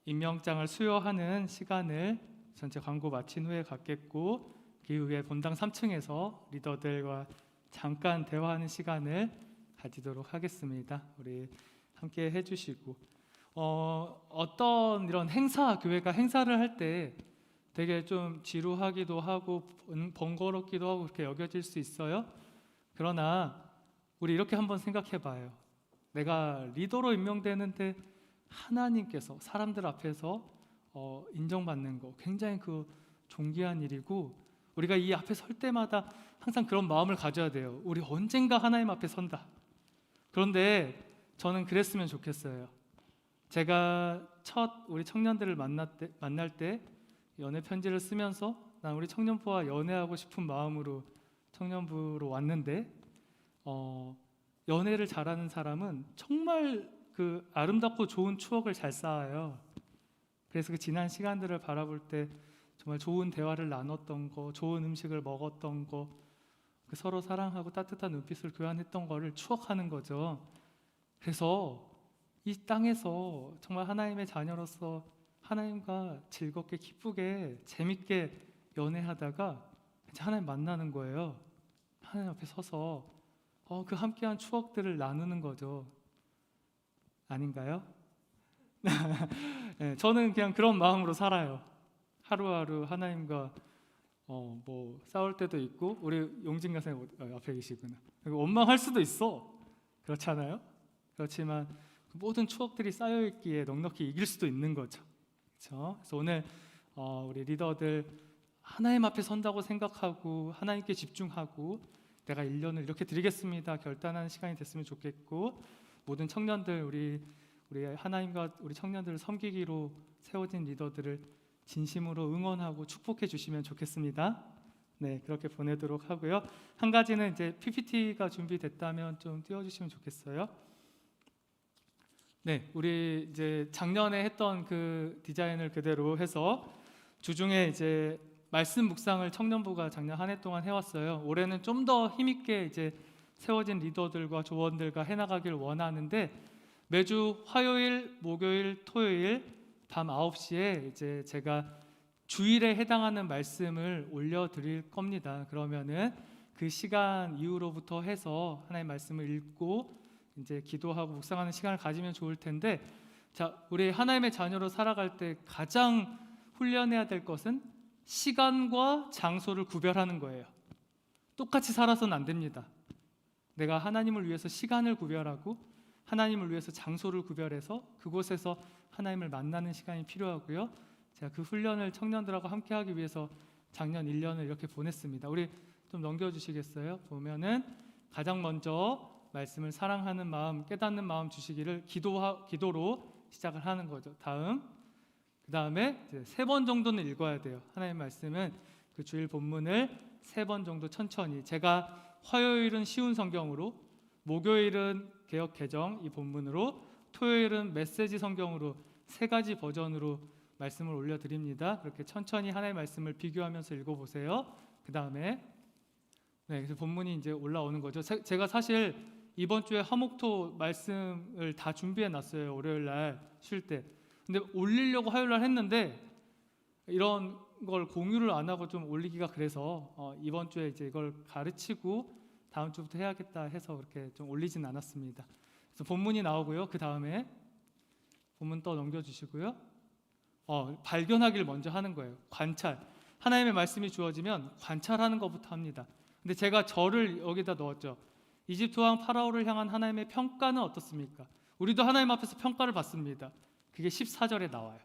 C: 임명장을 수여하는 시간을 전체 광고 마친 후에 갖겠고, 그 후에 본당 3층에서 리더들과 잠깐 대화하는 시간을 가지도록 하겠습니다. 우리 함께 해주시고, 어떤 이런 교회가 행사를 할 때 되게 좀 지루하기도 하고 번거롭기도 하고 그렇게 여겨질 수 있어요. 그러나 우리 이렇게 한번 생각해 봐요. 내가 리더로 임명되는데 하나님께서 사람들 앞에서 인정받는 거 굉장히 그 존귀한 일이고, 우리가 이 앞에 설 때마다 항상 그런 마음을 가져야 돼요. 우리 언젠가 하나님 앞에 선다. 그런데 저는 그랬으면 좋겠어요. 제가 우리 청년들을 만날 때 연애 편지를 쓰면서 난 우리 청년부와 연애하고 싶은 마음으로 청년부로 왔는데, 연애를 잘하는 사람은 정말 그 아름답고 좋은 추억을 잘 쌓아요. 그래서 그 지난 시간들을 바라볼 때 정말 좋은 대화를 나눴던 거, 좋은 음식을 먹었던 거, 그 서로 사랑하고 따뜻한 눈빛을 교환했던 거를 추억하는 거죠. 그래서 이 땅에서 정말 하나님의 자녀로서 하나님과 즐겁게 기쁘게 재밌게 연애하다가 이제 하나님 만나는 거예요. 하나님 앞에 서서 그 함께한 추억들을 나누는 거죠. 아닌가요? 네, 저는 그냥 그런 마음으로 살아요. 하루하루 하나님과 뭐 싸울 때도 있고, 우리 용진 가사님 앞에 계시구나. 원망할 수도 있어. 그렇지 않아요? 그렇지만 그 모든 추억들이 쌓여 있기에 넉넉히 이길 수도 있는 거죠. 그렇죠? 그래서 오늘 우리 리더들 하나님 앞에 선다고 생각하고 하나님께 집중하고 내가 1년을 이렇게 드리겠습니다 결단하는 시간이 됐으면 좋겠고, 모든 청년들 우리 하나님과 우리 청년들을 섬기기로 세워진 리더들을 진심으로 응원하고 축복해 주시면 좋겠습니다. 네, 그렇게 보내도록 하고요. 한 가지는 이제 PPT가 준비됐다면 좀 띄워주시면 좋겠어요. 네, 우리 이제 작년에 했던 그 디자인을 그대로 해서 주중에 이제 말씀 묵상을 청년부가 작년 한 해 동안 해왔어요. 올해는 좀 더 힘있게 이제 세워진 리더들과 조원들과 해나가길 원하는데, 매주 화요일, 목요일, 토요일 밤 9시에 이제 제가 주일에 해당하는 말씀을 올려드릴 겁니다. 그러면은 그 시간 이후로부터 해서 하나님의 말씀을 읽고 이제 기도하고 묵상하는 시간을 가지면 좋을 텐데, 자, 우리 하나님의 자녀로 살아갈 때 가장 훈련해야 될 것은 시간과 장소를 구별하는 거예요. 똑같이 살아서는 안 됩니다. 내가 하나님을 위해서 시간을 구별하고 하나님을 위해서 장소를 구별해서 그곳에서 하나님을 만나는 시간이 필요하고요. 제가 그 훈련을 청년들하고 함께 하기 위해서 작년 1년을 이렇게 보냈습니다. 우리 좀 넘겨주시겠어요? 보면은 가장 먼저 말씀을 사랑하는 마음, 깨닫는 마음 주시기를 기도로 시작을 하는 거죠. 그 다음에 3번 정도는 읽어야 돼요. 하나님의 말씀은 그 주일 본문을 3번 정도 천천히, 제가 화요일은 쉬운 성경으로, 목요일은 개역 개정 이 본문으로, 토요일은 메시지 성경으로 3가지 버전으로 말씀을 올려드립니다. 그렇게 천천히 하나님의 말씀을 비교하면서 읽어보세요. 그 다음에 그래서 본문이 이제 올라오는 거죠. 제가 사실 이번 주에 화목토 말씀을 다 준비해 놨어요. 월요일 날 쉴 때. 근데 올리려고 화요일 날 했는데 이런 걸 공유를 안 하고 좀 올리기가 그래서 이번 주에 이제 이걸 가르치고 다음 주부터 해야겠다 해서 그렇게 좀 올리진 않았습니다. 그래서 본문이 나오고요. 그 다음에 본문 또 넘겨주시고요. 발견하기를 먼저 하는 거예요. 관찰. 하나님의 말씀이 주어지면 관찰하는 것부터 합니다. 근데 제가 저를 여기다 넣었죠. 이집트 왕 파라오를 향한 하나님의 평가는 어떻습니까? 우리도 하나님 앞에서 평가를 받습니다. 그게 14절에 나와요.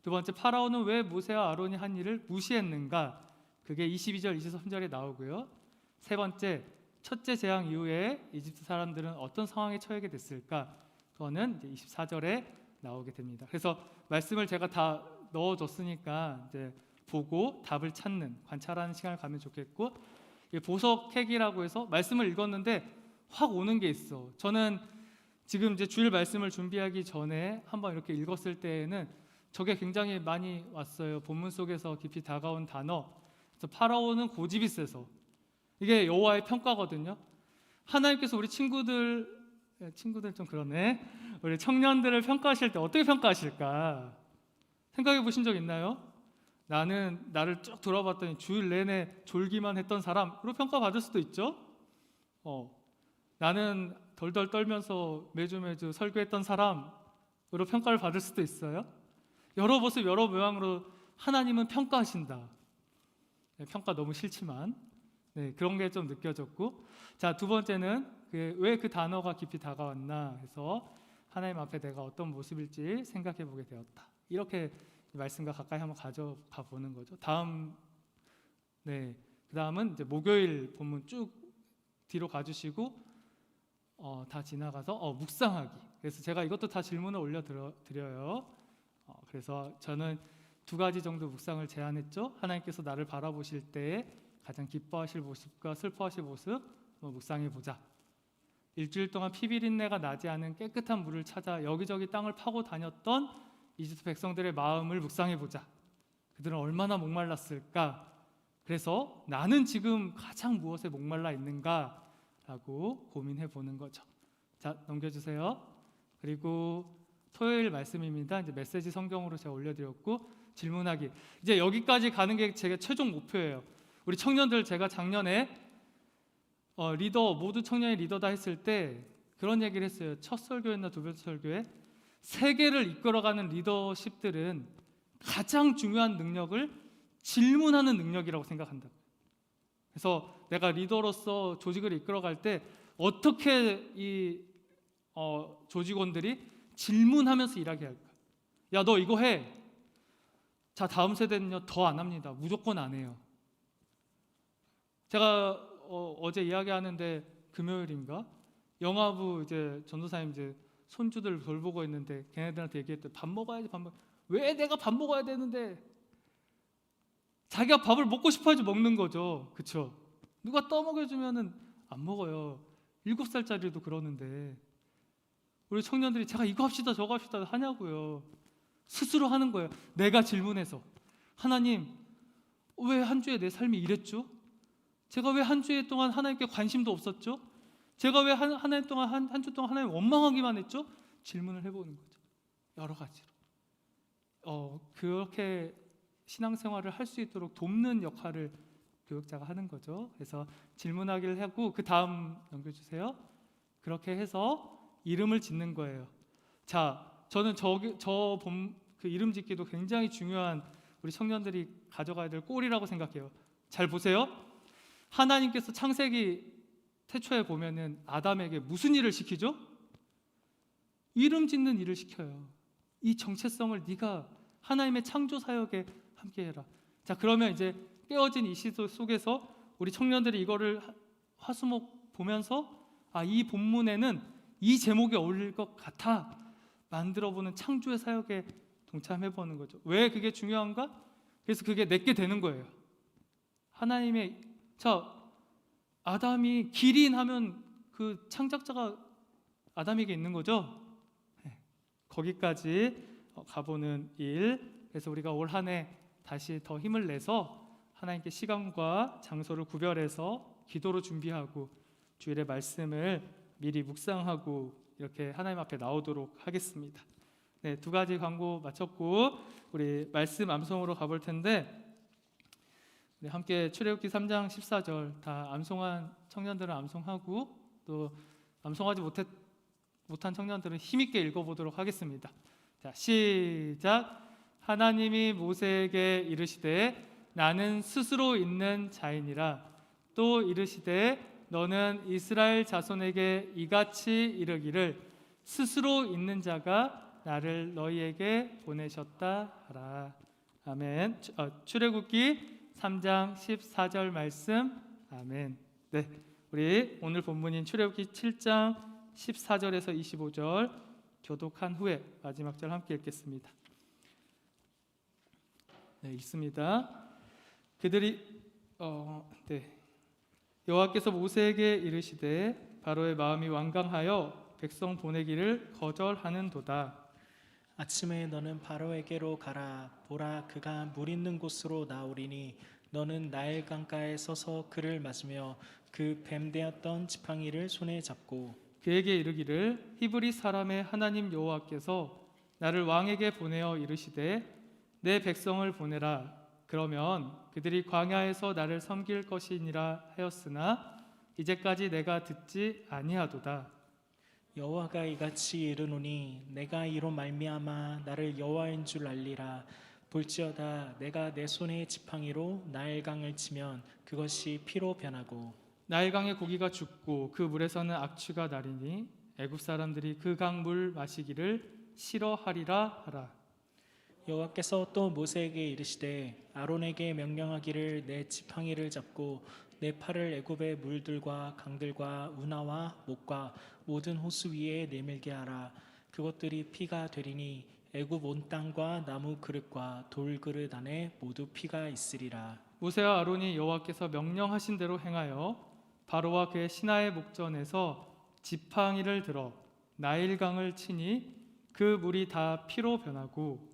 C: 두 번째, 파라오는 왜 모세와 아론이 한 일을 무시했는가? 그게 22절, 23절에 나오고요. 세 번째, 첫째 재앙 이후에 이집트 사람들은 어떤 상황에 처하게 됐을까? 그거는 이제 24절에 나오게 됩니다. 그래서 말씀을 제가 다 넣어줬으니까 이제 보고 답을 찾는, 관찰하는 시간을 가면 좋겠고, 보석 캐기라고 해서 말씀을 읽었는데 확 오는 게 있어. 저는 지금 이제 주일 말씀을 준비하기 전에 한번 이렇게 읽었을 때에는 저게 굉장히 많이 왔어요. 본문 속에서 깊이 다가온 단어. 그래서 파라오는 고집이 세서, 이게 여호와의 평가거든요. 하나님께서 우리 친구들 좀 그러네. 우리 청년들을 평가하실 때 어떻게 평가하실까? 생각해 보신 적 있나요? 나는 나를 쭉 돌아봤더니 주일 내내 졸기만 했던 사람으로 평가받을 수도 있죠. 나는 덜덜 떨면서 매주 설교했던 사람으로 평가를 받을 수도 있어요. 여러 모습 여러 모양으로 하나님은 평가하신다. 네, 평가 너무 싫지만 그런 게 좀 느껴졌고, 자, 두 번째는 왜 그 단어가 깊이 다가왔나 해서 하나님 앞에 내가 어떤 모습일지 생각해 보게 되었다. 이렇게 말씀과 가까이 한번 가져가 보는 거죠. 그 다음은 이제 목요일 본문 쭉 뒤로 가주시고 다 지나가서 묵상하기. 그래서 제가 이것도 다 질문을 올려드려요. 그래서 저는 두 가지 정도 묵상을 제안했죠. 하나님께서 나를 바라보실 때 가장 기뻐하실 모습과 슬퍼하실 모습 묵상해 보자. 일주일 동안 피비린내가 나지 않은 깨끗한 물을 찾아 여기저기 땅을 파고 다녔던 이집트 백성들의 마음을 묵상해 보자. 그들은 얼마나 목말랐을까? 그래서 나는 지금 가장 무엇에 목말라 있는가라고 고민해 보는 거죠. 자, 넘겨주세요. 그리고 토요일 말씀입니다. 이제 메시지 성경으로 제가 올려드렸고, 질문하기. 이제 여기까지 가는 게 제가 최종 목표예요. 우리 청년들, 제가 작년에 리더, 모두 청년의 리더다 했을 때 그런 얘기를 했어요. 첫 설교였나 두 번째 설교에 세계를 이끌어가는 리더십들은 가장 중요한 능력을 질문하는 능력이라고 생각한다. 그래서 내가 리더로서 조직을 이끌어갈 때 어떻게 이 조직원들이 질문하면서 일하게 할까? 야, 너 이거 해. 자, 다음 세대는요 더 안 합니다. 무조건 안 해요. 제가 어제 이야기하는데 금요일인가 영화부 이제 전도사님 이제 손주들 돌보고 있는데 걔네들한테 얘기했대. 밥 먹어야지, 밥 먹어. 왜 내가 밥 먹어야 되는데? 자기가 밥을 먹고 싶어야지 먹는 거죠. 그쵸? 누가 떠먹여주면은 안 먹어요. 7살짜리도 그러는데 우리 청년들이 제가 이거 합시다 저거 합시다 하냐고요. 스스로 하는 거예요. 내가 질문해서 하나님, 왜 한 주에 내 삶이 이랬죠? 제가 왜 한 주에 동안 하나님께 관심도 없었죠? 제가 왜 하나님 동안 한 주 동안 하나님 원망하기만 했죠? 질문을 해보는 거죠. 여러 가지로. 그렇게 신앙생활을 할 수 있도록 돕는 역할을 교육자가 하는 거죠. 그래서 질문하기를 하고 그 다음 넘겨주세요. 그렇게 해서 이름을 짓는 거예요. 자, 저는 그 이름 짓기도 굉장히 중요한 우리 청년들이 가져가야 될 꼴이라고 생각해요. 잘 보세요. 하나님께서 창세기 태초에 보면은 아담에게 무슨 일을 시키죠? 이름 짓는 일을 시켜요. 이 정체성을 네가 하나님의 창조 사역에 함께해라. 자, 그러면 이제 깨어진 이 시도 속에서 우리 청년들이 이거를 화수목 보면서 이 본문에는 이 제목이 어울릴 것 같아 만들어보는 창조의 사역에 동참해보는 거죠. 왜 그게 중요한가? 그래서 그게 내게 되는 거예요. 하나님의 아담이 기린 하면 그 창작자가 아담에게 있는 거죠. 거기까지 가보는 일. 그래서 우리가 올 한 해 다시 더 힘을 내서 하나님께 시간과 장소를 구별해서 기도로 준비하고 주일의 말씀을 미리 묵상하고 이렇게 하나님 앞에 나오도록 하겠습니다. 네, 두 가지 광고 마쳤고 우리 말씀 암송으로 가볼 텐데, 네, 함께 출애굽기 3장 14절 다 암송한 청년들은 암송하고 또 암송하지 못한 청년들은 힘있게 읽어보도록 하겠습니다. 자, 시작. 하나님이 모세에게 이르시되 나는 스스로 있는 자이니라. 또 이르시되 너는 이스라엘 자손에게 이같이 이르기를 스스로 있는 자가 나를 너희에게 보내셨다 하라. 아멘. 출애굽기 3장 14절 말씀. 아멘. 네, 우리 오늘 본문인 출애굽기 7장 14절에서 25절 교독한 후에 마지막 절 함께 읽겠습니다. 네, 읽습니다. 그들이 여호와께서 모세에게 이르시되 바로의 마음이 완강하여 백성 보내기를 거절하는도다.
A: 아침에 너는 바로에게로 가라. 보라, 그가 물 있는 곳으로 나오리니 너는 나일 강가에 서서 그를 맞으며 그 뱀 되었던 지팡이를 손에 잡고
C: 그에게 이르기를 히브리 사람의 하나님 여호와께서 나를 왕에게 보내어 이르시되 내 백성을 보내라. 그러면 그들이 광야에서 나를 섬길 것이니라 하였으나 이제까지 내가 듣지 아니하도다.
A: 여호와가 이같이 이르노니 내가 이로 말미암아 나를 여호와인 줄 알리라. 볼지어다 내가 내 손의 지팡이로 나일강을 치면 그것이 피로 변하고
C: 나일강의 고기가 죽고 그 물에서는 악취가 나리니 애굽 사람들이 그 강 물 마시기를 싫어하리라 하라.
A: 여호와께서 또 모세에게 이르시되 아론에게 명령하기를 내 지팡이를 잡고 내 팔을 애굽의 물들과 강들과 운하와 목과 모든 호수 위에 내밀게 하라. 그것들이 피가 되리니 애굽 온 땅과 나무 그릇과 돌 그릇 안에 모두 피가 있으리라.
C: 모세와 아론이 여호와께서 명령하신 대로 행하여 바로와 그의 신하의 목전에서 지팡이를 들어 나일강을 치니 그 물이 다 피로 변하고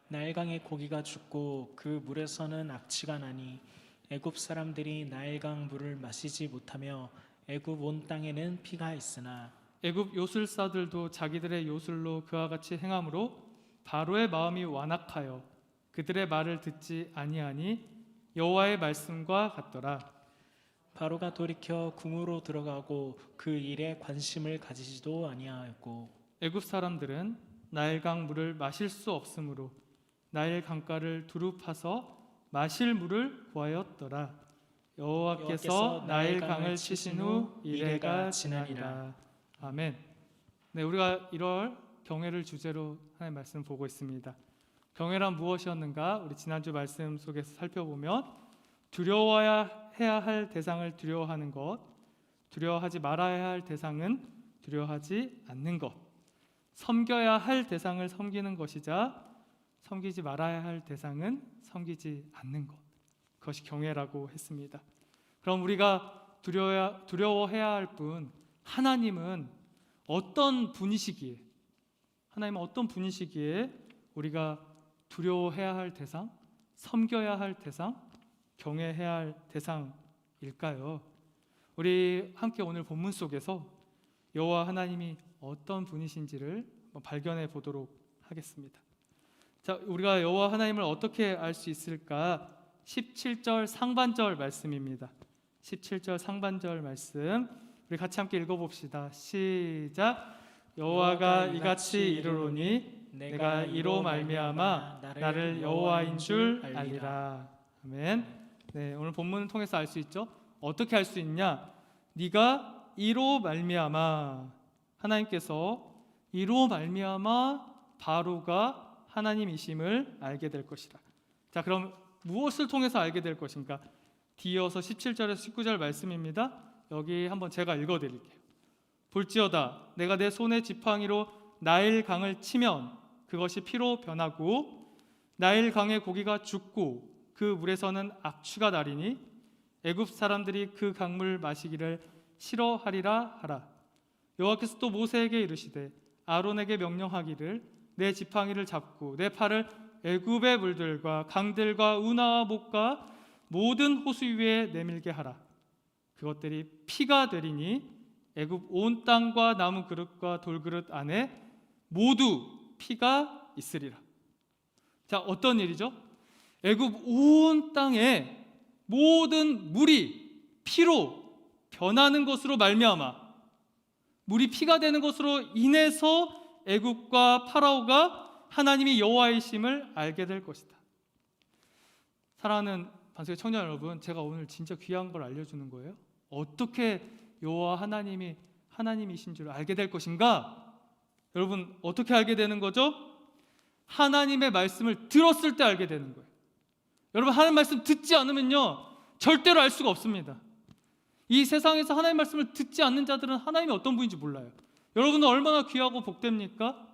A: 나일강의 고기가 죽고 그 물에서는 악취가 나니 애굽 사람들이 나일강 물을 마시지 못하며 애굽 온 땅에는 피가 있으나
C: 애굽 요술사들도 자기들의 요술로 그와 같이 행함으로 바로의 마음이 완악하여 그들의 말을 듣지 아니하니 여호와의 말씀과 같더라.
A: 바로가 돌이켜 궁으로 들어가고 그 일에 관심을 가지지도 아니하였고
C: 애굽 사람들은 나일강 물을 마실 수 없으므로 나일 강가를 두루 파서 마실 물을 구하였더라. 여호와께서 나일 강을 치신 후 이래가 지나니라. 아멘. 네, 우리가 1월 경외를 주제로 하나님 말씀 보고 있습니다. 경외란 무엇이었는가? 우리 지난주 말씀 속에서 살펴보면 두려워해야 할 대상을 두려워하는 것, 두려워하지 말아야 할 대상은 두려워하지 않는 것, 섬겨야 할 대상을 섬기는 것이자 섬기지 말아야 할 대상은 섬기지 않는 것, 그것이 경외라고 했습니다. 그럼 우리가 두려워해야 할 분, 하나님은 어떤 분이시기에, 하나님은 어떤 분이시기에 우리가 두려워해야 할 대상, 섬겨야 할 대상, 경외해야 할 대상일까요? 우리 함께 오늘 본문 속에서 여호와 하나님이 어떤 분이신지를 발견해 보도록 하겠습니다. 자, 우리가 여호와 하나님을 어떻게 알 수 있을까? 17절 상반절 말씀입니다. 17절 상반절 말씀 우리 같이 함께 읽어봅시다. 시작. 여호와가 이같이 이르노니 내가 이로 말미암아 나를 여호와인 줄 알리라. 아멘. 네, 오늘 본문을 통해서 알 수 있죠. 어떻게 알 수 있냐? 네가 이로 말미암아, 하나님께서 이로 말미암아 바로가 하나님이심을 알게 될 것이다. 자, 그럼 무엇을 통해서 알게 될 것인가? 뒤이어서 17절에서 19절 말씀입니다. 여기 한번 제가 읽어드릴게요. 볼지어다 내가 내 손의 지팡이로 나일 강을 치면 그것이 피로 변하고 나일 강의 고기가 죽고 그 물에서는 악취가 나리니 애굽 사람들이 그 강물 마시기를 싫어하리라 하라. 여호와께서 또 모세에게 이르시되 아론에게 명령하기를 내 지팡이를 잡고 내 팔을 애굽의 물들과 강들과 운하와 목과 모든 호수 위에 내밀게 하라. 그것들이 피가 되리니 애굽 온 땅과 나무 그릇과 돌 그릇 안에 모두 피가 있으리라. 자, 어떤 일이죠? 애굽 온 땅에 모든 물이 피로 변하는 것으로 말미암아 물이 피가 되는 것으로 인해서 애굽과 파라오가 하나님이 여호와이심을 알게 될 것이다. 사랑하는 반석의 청년 여러분, 제가 오늘 진짜 귀한 걸 알려주는 거예요. 어떻게 여호와 하나님이 하나님이신 줄 알게 될 것인가? 여러분, 어떻게 알게 되는 거죠? 하나님의 말씀을 들었을 때 알게 되는 거예요. 여러분, 하나님 말씀 듣지 않으면요 절대로 알 수가 없습니다. 이 세상에서 하나님 말씀을 듣지 않는 자들은 하나님이 어떤 분인지 몰라요. 여러분은 얼마나 귀하고 복됩니까?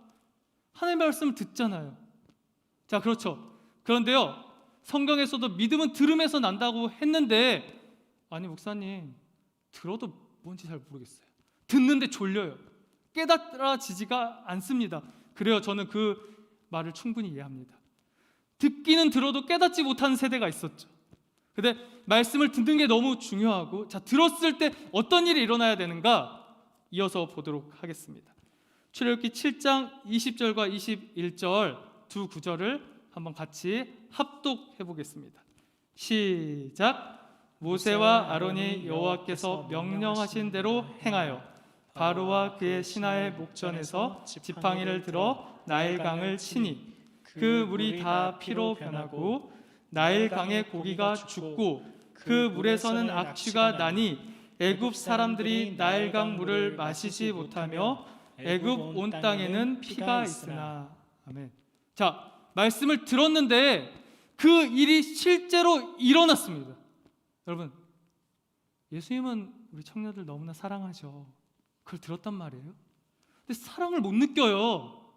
C: 하나님 말씀을 듣잖아요. 자, 그렇죠. 그런데요, 성경에서도 믿음은 들음에서 난다고 했는데, 아니 목사님, 들어도 뭔지 잘 모르겠어요. 듣는데 졸려요. 깨달아지지가 않습니다. 그래요, 저는 그 말을 충분히 이해합니다. 듣기는 들어도 깨닫지 못하는 세대가 있었죠. 근데 말씀을 듣는 게 너무 중요하고, 자, 들었을 때 어떤 일이 일어나야 되는가 이어서 보도록 하겠습니다. 출애굽기 7장 20절과 21절 두 구절을 한번 같이 합독해 보겠습니다. 시작. 모세와 아론이 여호와께서 명령하신 대로 행하여 바로와 그의 신하의 목전에서 지팡이를 들어 나일강을 치니 그 물이 다 피로 변하고 나일강의 고기가 죽고 그 물에서는 악취가 나니 애굽 사람들이 나일강 물을 마시지 못하며 애굽 온 땅에는 피가 있으나. 아멘. 자, 말씀을 들었는데 그 일이 실제로 일어났습니다. 여러분, 예수님은 우리 청년들 너무나 사랑하죠. 그걸 들었단 말이에요. 근데 사랑을 못 느껴요.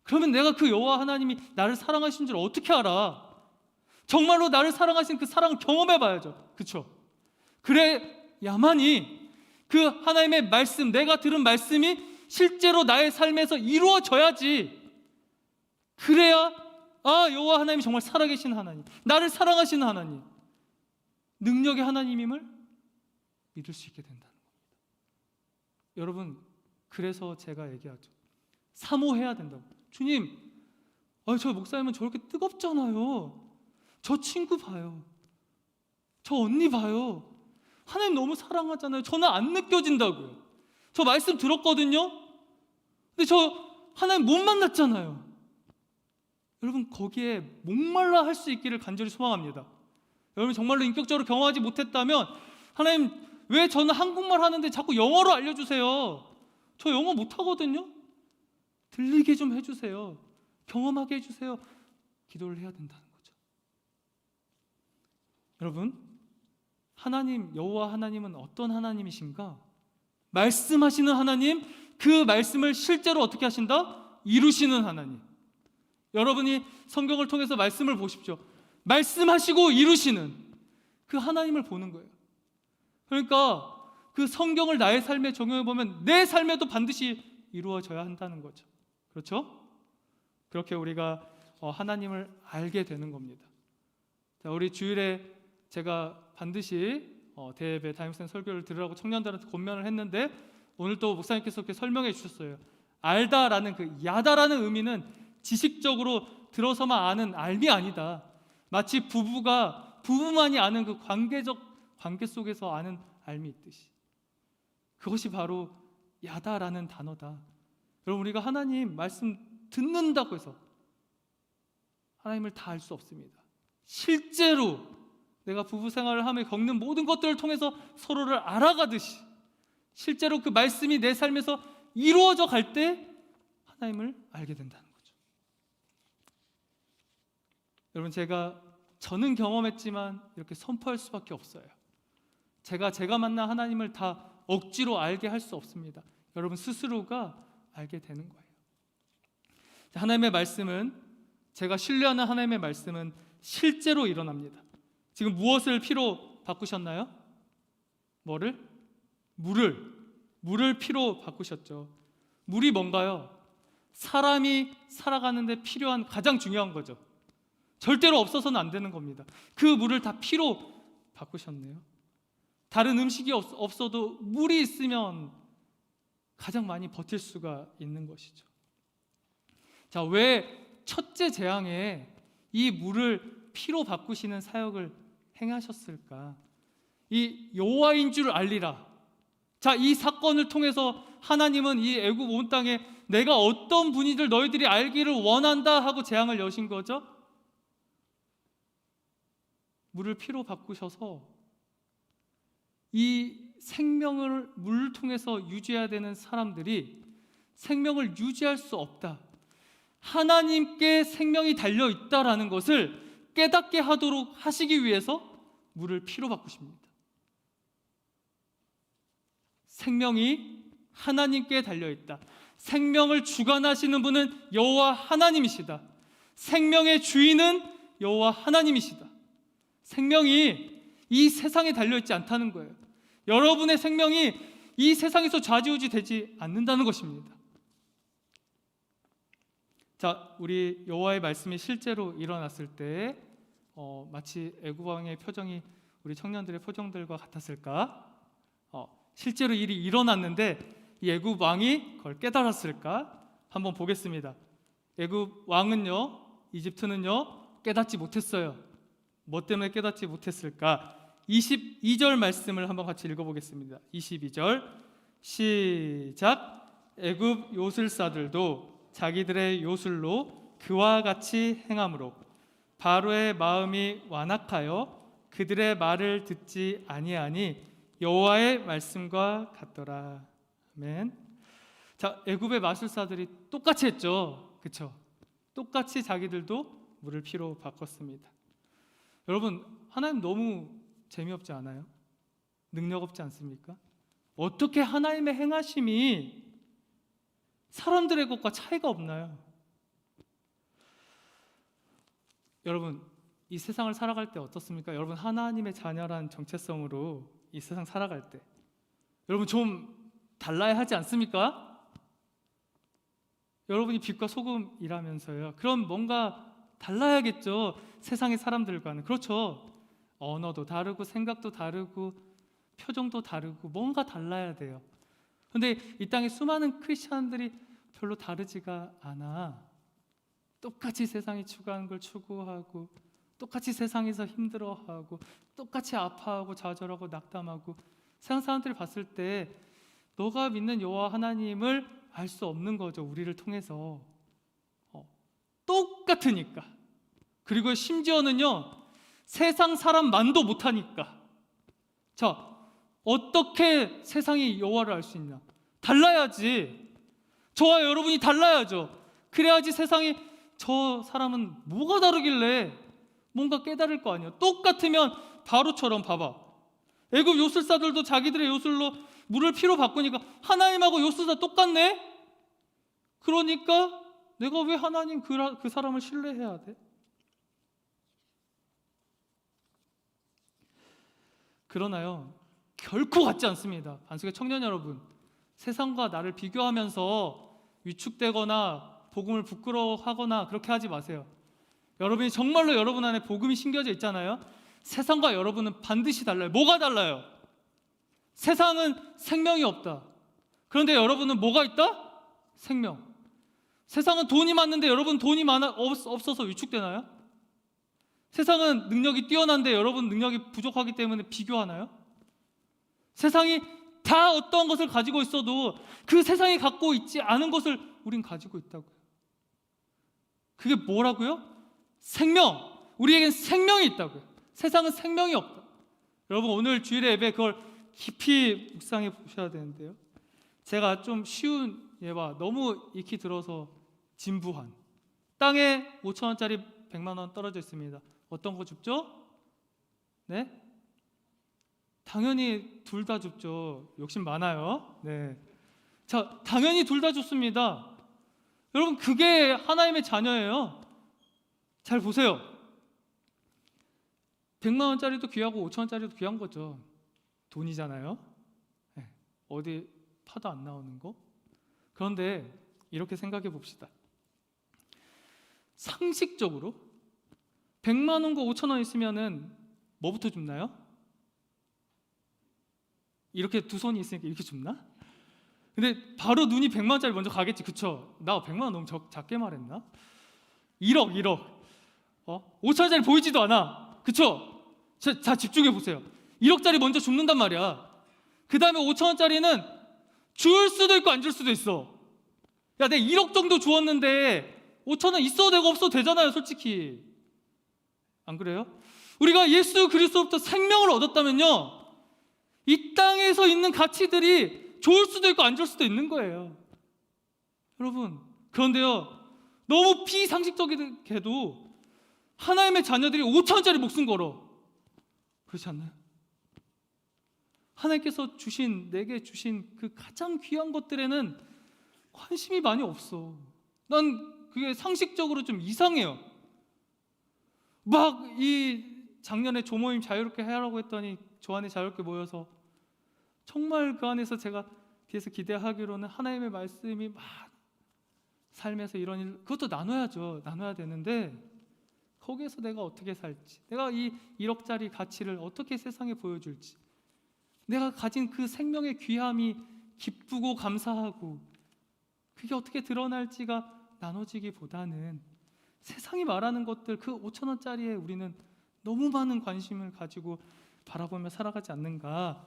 C: 그러면 내가 그 여호와 하나님이 나를 사랑하신 줄 어떻게 알아? 정말로 나를 사랑하신 그 사랑을 경험해 봐야죠. 그렇죠? 그래야만이 그 하나님의 말씀, 내가 들은 말씀이 실제로 나의 삶에서 이루어져야지. 그래야 여호와 하나님이 정말 살아계신 하나님, 나를 사랑하시는 하나님, 능력의 하나님임을 믿을 수 있게 된다는 겁니다. 여러분, 그래서 제가 얘기하죠. 사모해야 된다고. 주님, 저 목사님은 저렇게 뜨겁잖아요. 저 친구 봐요. 저 언니 봐요. 하나님 너무 사랑하잖아요. 저는 안 느껴진다고요. 저 말씀 들었거든요. 근데 저 하나님 못 만났잖아요. 여러분, 거기에 목말라 할 수 있기를 간절히 소망합니다. 여러분, 정말로 인격적으로 경험하지 못했다면 하나님, 왜 저는 한국말 하는데 자꾸 영어로 알려주세요. 저 영어 못하거든요. 들리게 좀 해주세요. 경험하게 해주세요. 기도를 해야 된다는 거죠. 여러분, 하나님, 여호와 하나님은 어떤 하나님이신가? 말씀하시는 하나님, 그 말씀을 실제로 어떻게 하신다? 이루시는 하나님. 여러분이 성경을 통해서 말씀을 보십시오. 말씀하시고 이루시는 그 하나님을 보는 거예요. 그러니까 그 성경을 나의 삶에 적용해 보면 내 삶에도 반드시 이루어져야 한다는 거죠. 그렇죠? 그렇게 우리가 하나님을 알게 되는 겁니다. 자, 우리 주일에 제가 반드시 대예배 담임쌤 설교를 들으라고 청년들한테 권면을 했는데, 오늘 또 목사님께서 그렇게 설명해 주셨어요. 알다라는 그 야다라는 의미는 지식적으로 들어서만 아는 알미 아니다. 마치 부부만이 아는 그 관계 속에서 아는 알미 있듯이, 그것이 바로 야다라는 단어다. 여러분, 우리가 하나님 말씀 듣는다고 해서 하나님을 다 알 수 없습니다. 실제로 내가 부부 생활을 하며 겪는 모든 것들을 통해서 서로를 알아가듯이 실제로 그 말씀이 내 삶에서 이루어져 갈 때 하나님을 알게 된다는 거죠. 여러분, 저는 경험했지만 이렇게 선포할 수밖에 없어요. 제가 만난 하나님을 다 억지로 알게 할 수 없습니다. 여러분 스스로가 알게 되는 거예요. 하나님의 말씀은, 제가 신뢰하는 하나님의 말씀은 실제로 일어납니다. 지금 무엇을 피로 바꾸셨나요? 뭐를? 물을 피로 바꾸셨죠. 물이 뭔가요? 사람이 살아가는데 필요한 가장 중요한 거죠. 절대로 없어서는 안 되는 겁니다. 그 물을 다 피로 바꾸셨네요. 다른 음식이 없어도 물이 있으면 가장 많이 버틸 수가 있는 것이죠. 자, 왜 첫째 재앙에 이 물을 피로 바꾸시는 사역을 행하셨을까? 이 여호와인 줄 알리라. 자, 이 사건을 통해서 하나님은 이 애굽 온 땅에 내가 어떤 분이들 너희들이 알기를 원한다 하고 재앙을 여신 거죠. 물을 피로 바꾸셔서 이 생명을 물을 통해서 유지해야 되는 사람들이 생명을 유지할 수 없다, 하나님께 생명이 달려있다라는 것을 깨닫게 하도록 하시기 위해서 물을 피로 바꾸십니다. 생명이 하나님께 달려있다. 생명을 주관하시는 분은 여호와 하나님이시다. 생명의 주인은 여호와 하나님이시다. 생명이 이 세상에 달려있지 않다는 거예요. 여러분의 생명이 이 세상에서 좌지우지 되지 않는다는 것입니다. 자, 우리 여호와의 말씀이 실제로 일어났을 때 마치 애굽 왕의 표정이 우리 청년들의 표정들과 같았을까? 실제로 일이 일어났는데 이 애굽 왕이 그걸 깨달았을까? 한번 보겠습니다. 애굽 왕은요, 이집트는요 깨닫지 못했어요. 뭐 때문에 깨닫지 못했을까? 22절 말씀을 한번 같이 읽어보겠습니다. 22절 시작. 애굽 요술사들도 자기들의 요술로 그와 같이 행함으로 바로의 마음이 완악하여 그들의 말을 듣지 아니하니 여호와의 말씀과 같더라. 아멘. 자, 애굽의 마술사들이 똑같이 했죠. 그렇죠? 똑같이 자기들도 물을 피로 바꿨습니다. 여러분, 하나님 너무 재미없지 않아요? 능력 없지 않습니까? 어떻게 하나님의 행하심이 사람들의 것과 차이가 없나요? 여러분, 이 세상을 살아갈 때 어떻습니까? 여러분, 하나님의 자녀란 정체성으로 이 세상 살아갈 때 여러분 좀 달라야 하지 않습니까? 여러분이 빛과 소금이라면서요. 그럼 뭔가 달라야겠죠. 세상의 사람들과는. 그렇죠. 언어도 다르고 생각도 다르고 표정도 다르고 뭔가 달라야 돼요. 그런데 이 땅에 수많은 크리스천들이 별로 다르지가 않아. 똑같이 세상이 추구하는 걸 추구하고 똑같이 세상에서 힘들어하고 똑같이 아파하고 좌절하고 낙담하고 세상 사람들이 봤을 때 너가 믿는 여호와 하나님을 알 수 없는 거죠. 우리를 통해서 똑같으니까. 그리고 심지어는요 세상 사람만도 못하니까. 자, 어떻게 세상이 여호와를 알 수 있냐? 달라야지. 저와 여러분이 달라야죠. 그래야지 세상이 저 사람은 뭐가 다르길래 뭔가 깨달을 거 아니에요. 똑같으면 바로처럼 봐봐. 애굽 요술사들도 자기들의 요술로 물을 피로 바꾸니까 하나님하고 요술사 똑같네? 그러니까 내가 왜 하나님 그 사람을 신뢰해야 돼? 그러나요, 결코 같지 않습니다. 반석의 청년 여러분, 세상과 나를 비교하면서 위축되거나 복음을 부끄러워하거나 그렇게 하지 마세요. 여러분이 정말로 여러분 안에 복음이 심겨져 있잖아요. 세상과 여러분은 반드시 달라요. 뭐가 달라요? 세상은 생명이 없다. 그런데 여러분은 뭐가 있다? 생명. 세상은 돈이 많은데 여러분 돈이 없어서 위축되나요? 세상은 능력이 뛰어난데 여러분 능력이 부족하기 때문에 비교하나요? 세상이 다 어떤 것을 가지고 있어도 그 세상이 갖고 있지 않은 것을 우린 가지고 있다고요. 그게 뭐라고요? 생명. 우리에겐 생명이 있다고요. 세상은 생명이 없다. 여러분 오늘 주일의 예배 그걸 깊이 묵상해 보셔야 되는데요. 제가 좀 쉬운 예와 너무 익히 들어서 진부한 땅에 5,000원짜리 100만 원 떨어져 있습니다. 어떤 거 줍죠? 네? 당연히 둘 다 줍죠. 욕심 많아요. 네. 자, 당연히 둘 다 줍습니다. 여러분 그게 하나님의 자녀예요. 잘 보세요. 100만 원짜리도 귀하고 5,000원짜리도 귀한 거죠. 돈이잖아요. 네. 어디 파도 안 나오는 거? 그런데 이렇게 생각해 봅시다. 상식적으로 100만 원과 5,000원 있으면은 뭐부터 줍나요? 이렇게 두 손이 있으니까 이렇게 줍나? 근데 바로 눈이 100만 원짜리 먼저 가겠지. 그쵸? 나 100만 원 너무 작게 말했나? 1억 5,000원짜리 보이지도 않아. 그쵸? 자 집중해 보세요. 1억짜리 먼저 줍는단 말이야. 그 다음에 5,000원짜리는 줄 수도 있고 안 줄 수도 있어. 야, 내가 1억 정도 주었는데 5,000원 있어도 되고 없어도 되잖아요, 솔직히. 안 그래요? 우리가 예수 그리스도로부터 생명을 얻었다면요, 이 땅에서 있는 가치들이 좋을 수도 있고 안 좋을 수도 있는 거예요. 여러분, 그런데요, 너무 비상식적이게도 하나님의 자녀들이 5,000원짜리 목숨 걸어. 그렇지 않나요? 하나님께서 주신, 내게 주신 그 가장 귀한 것들에는 관심이 많이 없어. 난 그게 상식적으로 좀 이상해요. 막 이 작년에 조모임 자유롭게 하라고 했더니 저 안에 자유롭게 모여서 정말 그 안에서 제가 뒤에서 기대하기로는 하나님의 말씀이 막 삶에서 이런 일, 그것도 나눠야죠. 나눠야 되는데 거기에서 내가 어떻게 살지, 내가 이 1억짜리 가치를 어떻게 세상에 보여줄지, 내가 가진 그 생명의 귀함이 기쁘고 감사하고 그게 어떻게 드러날지가 나눠지기보다는 세상이 말하는 것들, 그 5,000원짜리에 우리는 너무 많은 관심을 가지고 바라보며 살아가지 않는가.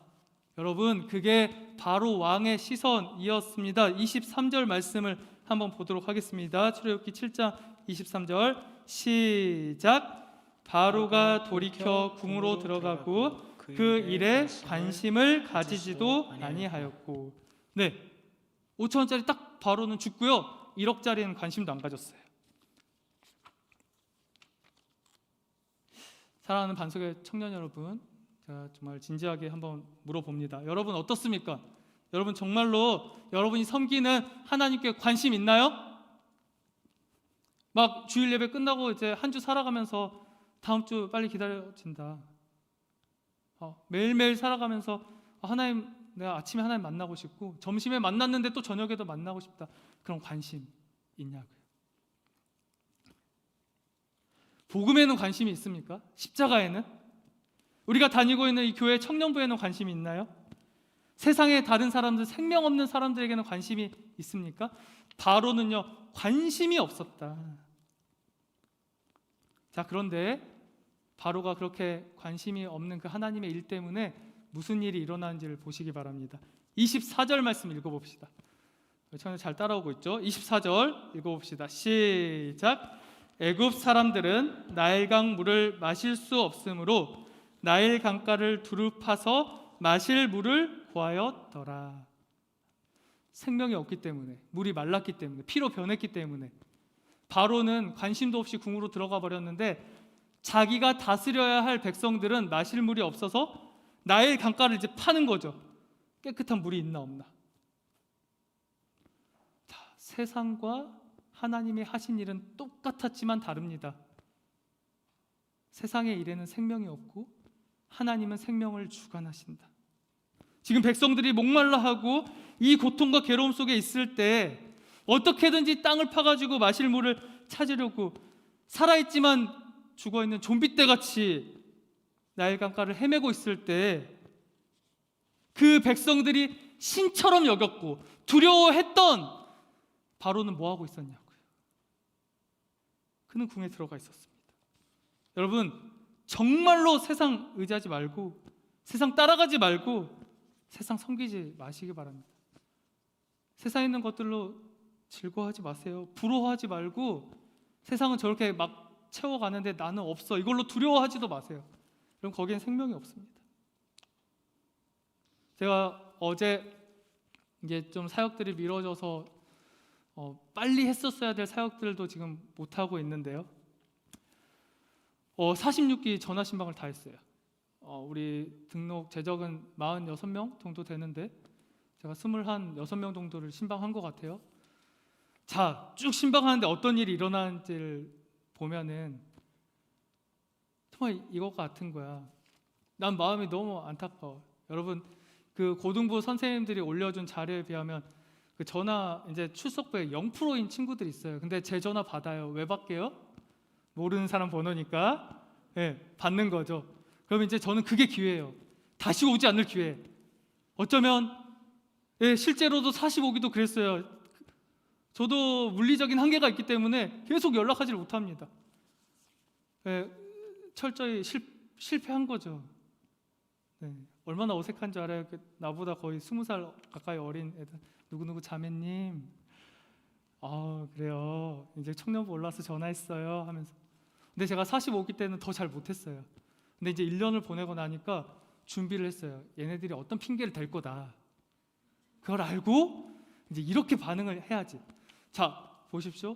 C: 여러분, 그게 바로 왕의 시선이었습니다. 23절 말씀을 한번 보도록 하겠습니다. 출애굽기 7장 23절 시작. 바로가 돌이켜 궁으로 들어가고 그 일에 관심을 가지지도 아니하였고. 네, 5,000원짜리 딱 바로는 죽고요, 1억짜리는 관심도 안 가졌어요. 사랑하는 반석의 청년 여러분, 제가 정말 진지하게 한번 물어봅니다. 여러분 어떻습니까? 여러분 정말로 여러분이 섬기는 하나님께 관심 있나요? 막 주일 예배 끝나고 이제 한 주 살아가면서 다음 주 빨리 기다려진다. 매일매일 살아가면서 하나님, 내가 아침에 하나님 만나고 싶고 점심에 만났는데 또 저녁에도 만나고 싶다. 그런 관심 있냐고요? 복음에는 관심이 있습니까? 십자가에는? 우리가 다니고 있는 이 교회 청년부에는 관심이 있나요? 세상의 다른 사람들, 생명 없는 사람들에게는 관심이 있습니까? 바로는요, 관심이 없었다. 자, 그런데 바로가 그렇게 관심이 없는 그 하나님의 일 때문에 무슨 일이 일어나는지를 보시기 바랍니다. 24절 말씀 읽어봅시다. 청년 잘 따라오고 있죠? 24절 읽어봅시다. 시작. 애굽 사람들은 나일강 물을 마실 수 없으므로 나일 강가를 두루 파서 마실 물을 구하였더라. 생명이 없기 때문에, 물이 말랐기 때문에, 피로 변했기 때문에 바로는 관심도 없이 궁으로 들어가 버렸는데, 자기가 다스려야 할 백성들은 마실 물이 없어서 나일 강가를 이제 파는 거죠. 깨끗한 물이 있나 없나. 자, 세상과 하나님이 하신 일은 똑같았지만 다릅니다. 세상의 일에는 생명이 없고 하나님은 생명을 주관하신다. 지금 백성들이 목말라하고 이 고통과 괴로움 속에 있을 때 어떻게든지 땅을 파가지고 마실 물을 찾으려고 살아있지만 죽어있는 좀비떼같이 나일 강가를 헤매고 있을 때 그 백성들이 신처럼 여겼고 두려워했던 바로는 뭐하고 있었냐고요? 그는 궁에 들어가 있었습니다. 여러분, 정말로 세상 의지하지 말고, 세상 따라가지 말고, 세상 섬기지 마시기 바랍니다. 세상에 있는 것들로 즐거워하지 마세요. 부러워하지 말고, 세상은 저렇게 막 채워가는데 나는 없어, 이걸로 두려워하지도 마세요. 그럼 거기엔 생명이 없습니다. 제가 어제 이제 좀 사역들이 미뤄져서 빨리 했었어야 될 사역들도 지금 못하고 있는데요. 46기 전화 신방을 다 했어요. 우리 등록 제적은 46명 정도 되는데 제가 26명 정도를 신방한 것 같아요. 자, 쭉 신방하는데 어떤 일이 일어나는지를 보면은 정말 이것 같은 거야. 난 마음이 너무 안타까워. 여러분, 그 고등부 선생님들이 올려준 자료에 비하면 그 전화 이제 출석부에 0%인 친구들이 있어요. 근데 제 전화 받아요. 왜 받게요? 모르는 사람 번호니까. 받는 거죠. 그럼 이제 저는 그게 기회예요. 다시 오지 않을 기회. 어쩌면 실제로도 45기도 그랬어요. 저도 물리적인 한계가 있기 때문에 계속 연락하지를 못합니다. 철저히 실패한 거죠. 얼마나 어색한 줄 알아요? 나보다 거의 20살 가까이 어린 애들, 누구누구 자매님, 그래요, 이제 청년부 올라와서 전화했어요 하면서. 근데 제가 45기 때는 더 잘 못했어요. 근데 이제 1년을 보내고 나니까 준비를 했어요. 얘네들이 어떤 핑계를 댈 거다. 그걸 알고 이제 이렇게 반응을 해야지. 자, 보십시오.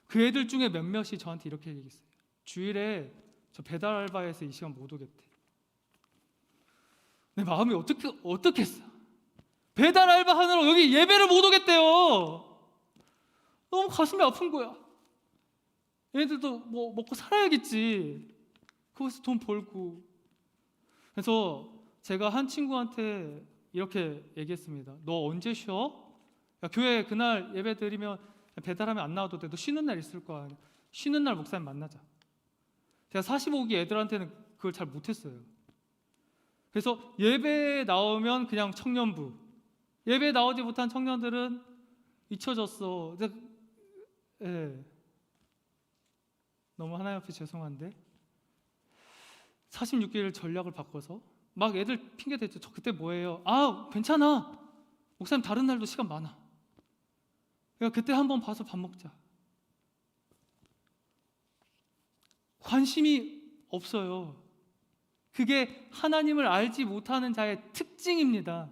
C: 그 애들 중에 몇몇이 저한테 이렇게 얘기했어요. 주일에 저 배달 알바에서 이 시간 못 오겠대. 내 마음이 어떻겠어? 배달 알바 하느라 여기 예배를 못 오겠대요. 너무 가슴이 아픈 거야. 얘네들도 뭐 먹고 살아야겠지. 거기서 돈 벌고. 그래서 제가 한 친구한테 이렇게 얘기했습니다. 너 언제 쉬어? 야, 교회 그날 예배 드리면 배달하면 안 나와도 돼. 너 쉬는 날 있을 거야. 쉬는 날 목사님 만나자. 제가 45기 애들한테는 그걸 잘 못했어요. 그래서 예배에 나오면 그냥 청년부, 예배에 나오지 못한 청년들은 잊혀졌어. 예. 너무 하나님 앞에 죄송한데 46기를 전략을 바꿔서 막 애들 핑계 대죠. 저 그때 뭐예요? 아 괜찮아, 목사님 다른 날도 시간 많아. 그러니까 그때 한번 봐서 밥 먹자. 관심이 없어요. 그게 하나님을 알지 못하는 자의 특징입니다.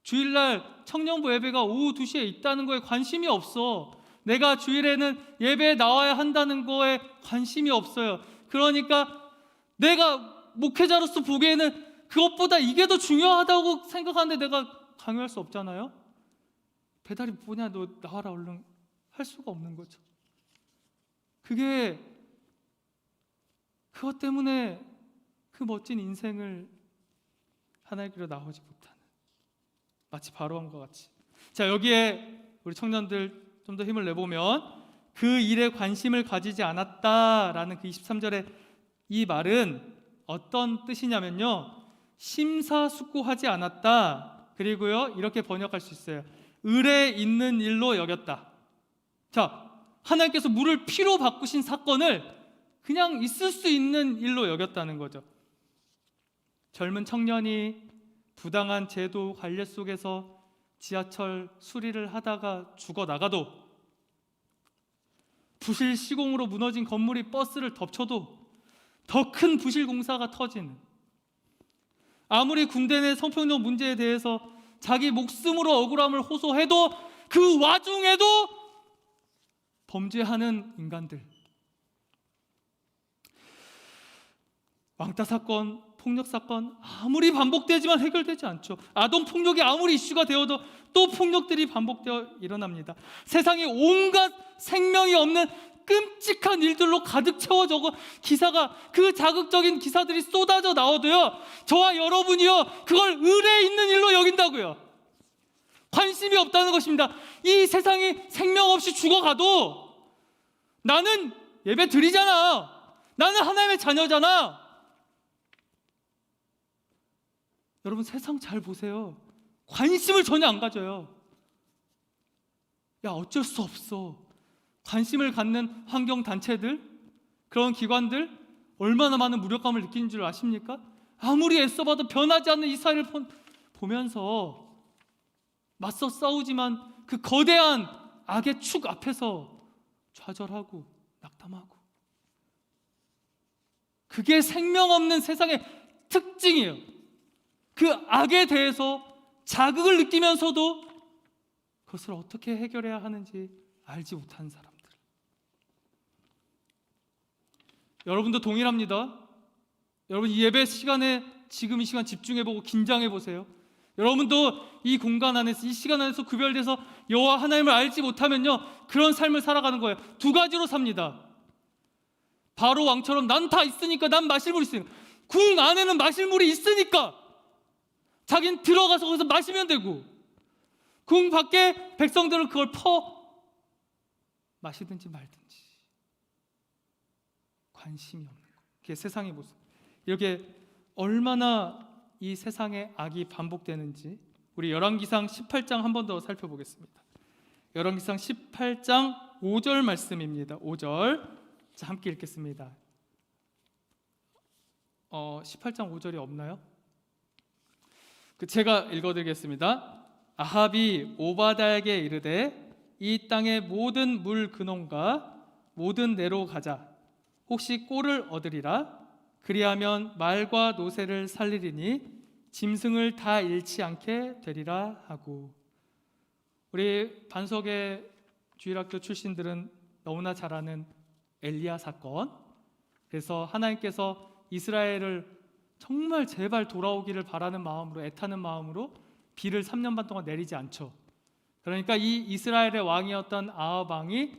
C: 주일날 청년부 예배가 오후 2시에 있다는 거에 관심이 없어. 내가 주일에는 예배에 나와야 한다는 거에 관심이 없어요. 그러니까 내가 목회자로서 보기에는 그것보다 이게 더 중요하다고 생각하는데 내가 강요할 수 없잖아요. 배달이 뭐냐, 너 나와라 얼른, 할 수가 없는 거죠. 그것 때문에 그 멋진 인생을 하나의 길로 나오지 못하는, 마치 바로함과 같이. 자, 여기에 우리 청년들 좀 더 힘을 내보면, 그 일에 관심을 가지지 않았다라는 그 23절의 이 말은 어떤 뜻이냐면요, 심사숙고하지 않았다. 그리고요, 이렇게 번역할 수 있어요. 의뢰 있는 일로 여겼다. 자, 하나님께서 물을 피로 바꾸신 사건을 그냥 있을 수 있는 일로 여겼다는 거죠. 젊은 청년이 부당한 제도 관례 속에서 지하철 수리를 하다가 죽어나가도, 부실 시공으로 무너진 건물이 버스를 덮쳐도 더 큰 부실 공사가 터지는, 아무리 군대 내 성폭력 문제에 대해서 자기 목숨으로 억울함을 호소해도 그 와중에도 범죄하는 인간들, 왕따 사건, 폭력 사건 아무리 반복되지만 해결되지 않죠. 아동 폭력이 아무리 이슈가 되어도 또 폭력들이 반복되어 일어납니다. 세상에 온갖 생명이 없는 끔찍한 일들로 가득 채워져 기사가, 그 자극적인 기사들이 쏟아져 나오도요, 저와 여러분이요 그걸 의뢰 있는 일로 여긴다고요. 관심이 없다는 것입니다. 이 세상이 생명 없이 죽어가도 나는 예배 드리잖아, 나는 하나님의 자녀잖아. 여러분, 세상 잘 보세요. 관심을 전혀 안 가져요. 야, 어쩔 수 없어. 관심을 갖는 환경단체들, 그런 기관들 얼마나 많은 무력감을 느끼는 줄 아십니까? 아무리 애써봐도 변하지 않는 이 사회를 보면서 맞서 싸우지만 그 거대한 악의 축 앞에서 좌절하고 낙담하고, 그게 생명 없는 세상의 특징이에요. 그 악에 대해서 자극을 느끼면서도 그것을 어떻게 해결해야 하는지 알지 못하는 사람들. 여러분도 동일합니다. 여러분, 이 예배 시간에 지금 이 시간 집중해보고 긴장해 보세요. 여러분도 이 공간 안에서, 이 시간 안에서 구별돼서 여호와 하나님을 알지 못하면요, 그런 삶을 살아가는 거예요. 두 가지로 삽니다. 바로 왕처럼 난 다 있으니까, 난 마실 물이 있으니까, 궁 안에는 마실 물이 있으니까 자긴 들어가서 거기서 마시면 되고, 궁 밖에 백성들은 그걸 마시든지 말든지 관심이 없는 거예요. 그게 세상의 모습. 이렇게 얼마나 이 세상의 악이 반복되는지 우리 열왕기상 18장 한 번 더 살펴보겠습니다. 열왕기상 18장 5절 말씀입니다. 5절. 자, 함께 읽겠습니다. 18장 5절이 없나요? 제가 읽어드리겠습니다. 아합이 오바댜에게 이르되 이 땅의 모든 물 근원과 모든 내로 가자. 혹시 꼴을 얻으리라. 그리하면 말과 노새를 살리리니 짐승을 다 잃지 않게 되리라 하고. 우리 반석의 주일학교 출신들은 너무나 잘 아는 엘리야 사건. 그래서 하나님께서 이스라엘을 정말 제발 돌아오기를 바라는 마음으로, 애타는 마음으로 비를 3년 반 동안 내리지 않죠. 그러니까 이 이스라엘의 왕이었던 아합 왕이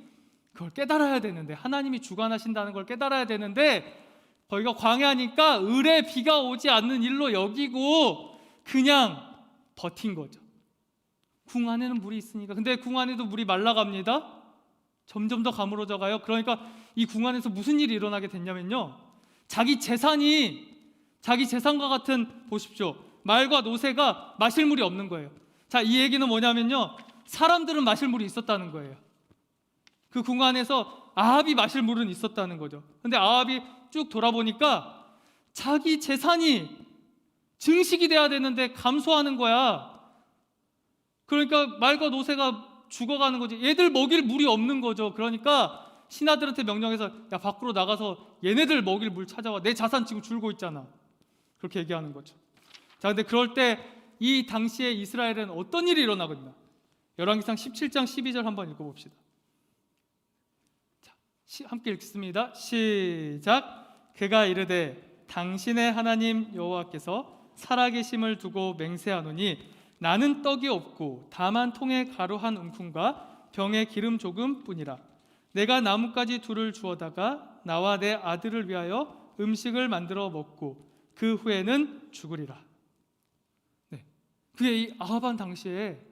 C: 그걸 깨달아야 되는데, 하나님이 주관하신다는 걸 깨달아야 되는데, 거기가 광야니까 을에 비가 오지 않는 일로 여기고 그냥 버틴 거죠. 궁 안에는 물이 있으니까. 근데 궁 안에도 물이 말라갑니다. 점점 더 가물어져 가요. 그러니까 이 궁안에서 무슨 일이 일어나게 됐냐면요, 자기 재산과 같은, 보십시오, 말과 노새가 마실 물이 없는 거예요. 자, 이 얘기는 뭐냐면요, 사람들은 마실 물이 있었다는 거예요. 그 궁안에서 아합이 마실 물은 있었다는 거죠. 근데 아합이 쭉 돌아보니까 자기 재산이 증식이 돼야 되는데 감소하는 거야. 그러니까 말과 노새가 죽어가는 거지. 얘들 먹일 물이 없는 거죠. 그러니까 신하들한테 명령해서, 야, 밖으로 나가서 얘네들 먹일 물 찾아와. 내 자산 지금 줄고 있잖아. 그렇게 얘기하는 거죠. 자, 근데 그럴 때 이 당시에 이스라엘은 어떤 일이 일어나거든요. 열왕기상 17장 12절 한번 읽어봅시다. 자, 함께 읽습니다. 시작. 그가 이르되 당신의 하나님 여호와께서 살아계심을 두고 맹세하노니 나는 떡이 없고 다만 통에 가루 한 움큼과 병에 기름 조금 뿐이라. 내가 나뭇가지 둘을 주어다가 나와 내 아들을 위하여 음식을 만들어 먹고 그 후에는 죽으리라. 네. 그게 이 아합한 당시에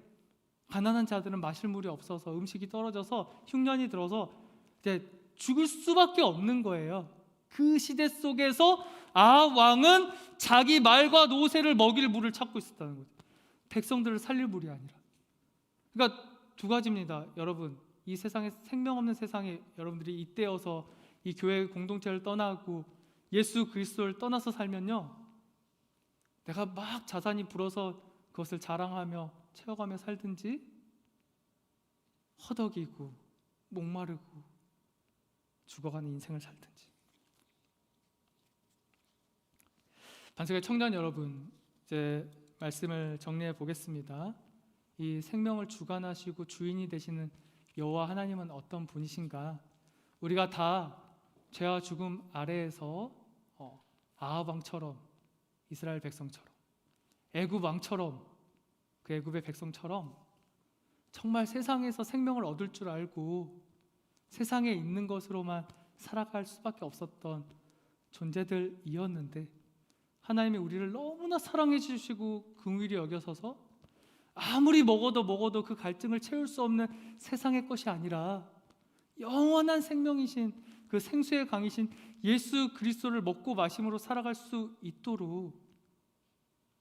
C: 가난한 자들은 마실 물이 없어서 음식이 떨어져서 흉년이 들어서 이제 죽을 수밖에 없는 거예요. 그 시대 속에서 아합 왕은 자기 말과 노새를 먹일 물을 찾고 있었다는 거죠. 백성들을 살릴 물이 아니라. 그러니까 두 가지입니다. 여러분, 이 세상에, 생명 없는 세상에 여러분들이 잇대어서 이 교회 공동체를 떠나고 예수 그리스도를 떠나서 살면요, 내가 막 자산이 불어서 그것을 자랑하며 채워가며 살든지, 허덕이고 목마르고 죽어가는 인생을 살든지. 반석의 청년 여러분, 이제 말씀을 정리해 보겠습니다. 이 생명을 주관하시고 주인이 되시는 여호와 하나님은 어떤 분이신가? 우리가 다 죄와 죽음 아래에서 아합 왕처럼, 이스라엘 백성처럼, 애굽 왕처럼, 그 애굽의 백성처럼 정말 세상에서 생명을 얻을 줄 알고 세상에 있는 것으로만 살아갈 수밖에 없었던 존재들이었는데, 하나님이 우리를 너무나 사랑해 주시고 긍휼히 여겨서서 아무리 먹어도 그 갈증을 채울 수 없는 세상의 것이 아니라 영원한 생명이신 그 생수의 강이신 예수 그리스도를 먹고 마심으로 살아갈 수 있도록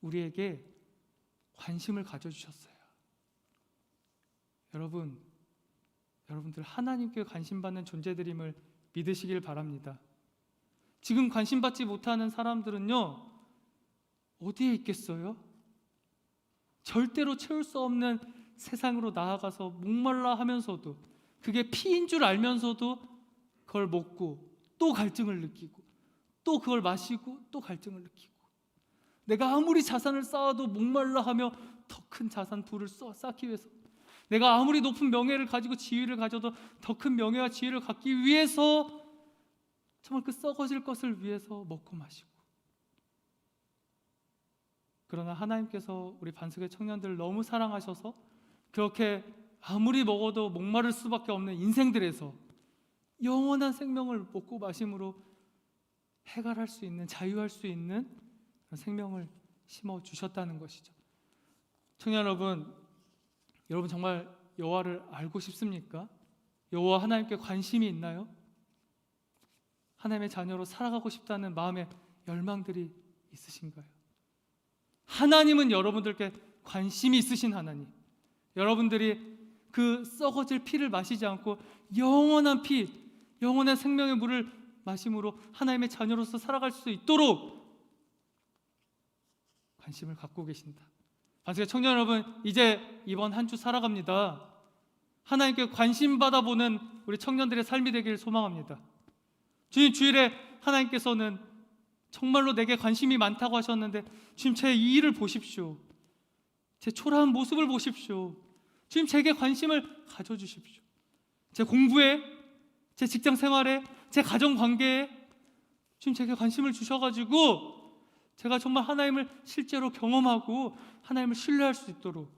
C: 우리에게 관심을 가져주셨어요. 여러분들 하나님께 관심받는 존재들임을 믿으시길 바랍니다. 지금 관심받지 못하는 사람들은요, 어디에 있겠어요? 절대로 채울 수 없는 세상으로 나아가서 목말라 하면서도, 그게 피인 줄 알면서도 그걸 먹고 또 갈증을 느끼고, 또 그걸 마시고 또 갈증을 느끼고, 내가 아무리 자산을 쌓아도 목말라 하며 더 큰 자산 부를 쌓기 위해서, 내가 아무리 높은 명예를 가지고 지위를 가져도 더 큰 명예와 지위를 갖기 위해서 정말 그 썩어질 것을 위해서 먹고 마시고. 그러나 하나님께서 우리 반석의 청년들을 너무 사랑하셔서 그렇게 아무리 먹어도 목마를 수밖에 없는 인생들에서 영원한 생명을 먹고 마심으로 해갈할 수 있는, 자유할 수 있는 그런 생명을 심어주셨다는 것이죠. 청년 여러분 정말 여호와를 알고 싶습니까? 여호와 하나님께 관심이 있나요? 하나님의 자녀로 살아가고 싶다는 마음의 열망들이 있으신가요? 하나님은 여러분들께 관심이 있으신 하나님, 여러분들이 그 썩어질 피를 마시지 않고 영원한 피, 영원한 생명의 물을 마심으로 하나님의 자녀로서 살아갈 수 있도록 관심을 갖고 계신다. 반석의 청년 여러분, 이제 이번 한 주 살아갑니다. 하나님께 관심 받아보는 우리 청년들의 삶이 되기를 소망합니다. 주님, 주일에 하나님께서는 정말로 내게 관심이 많다고 하셨는데, 주님, 제 이 일을 보십시오. 제 초라한 모습을 보십시오. 주님, 제게 관심을 가져주십시오. 제 공부에, 제 직장 생활에, 제 가정 관계에 주님, 제게 관심을 주셔가지고 제가 정말 하나님을 실제로 경험하고 하나님을 신뢰할 수 있도록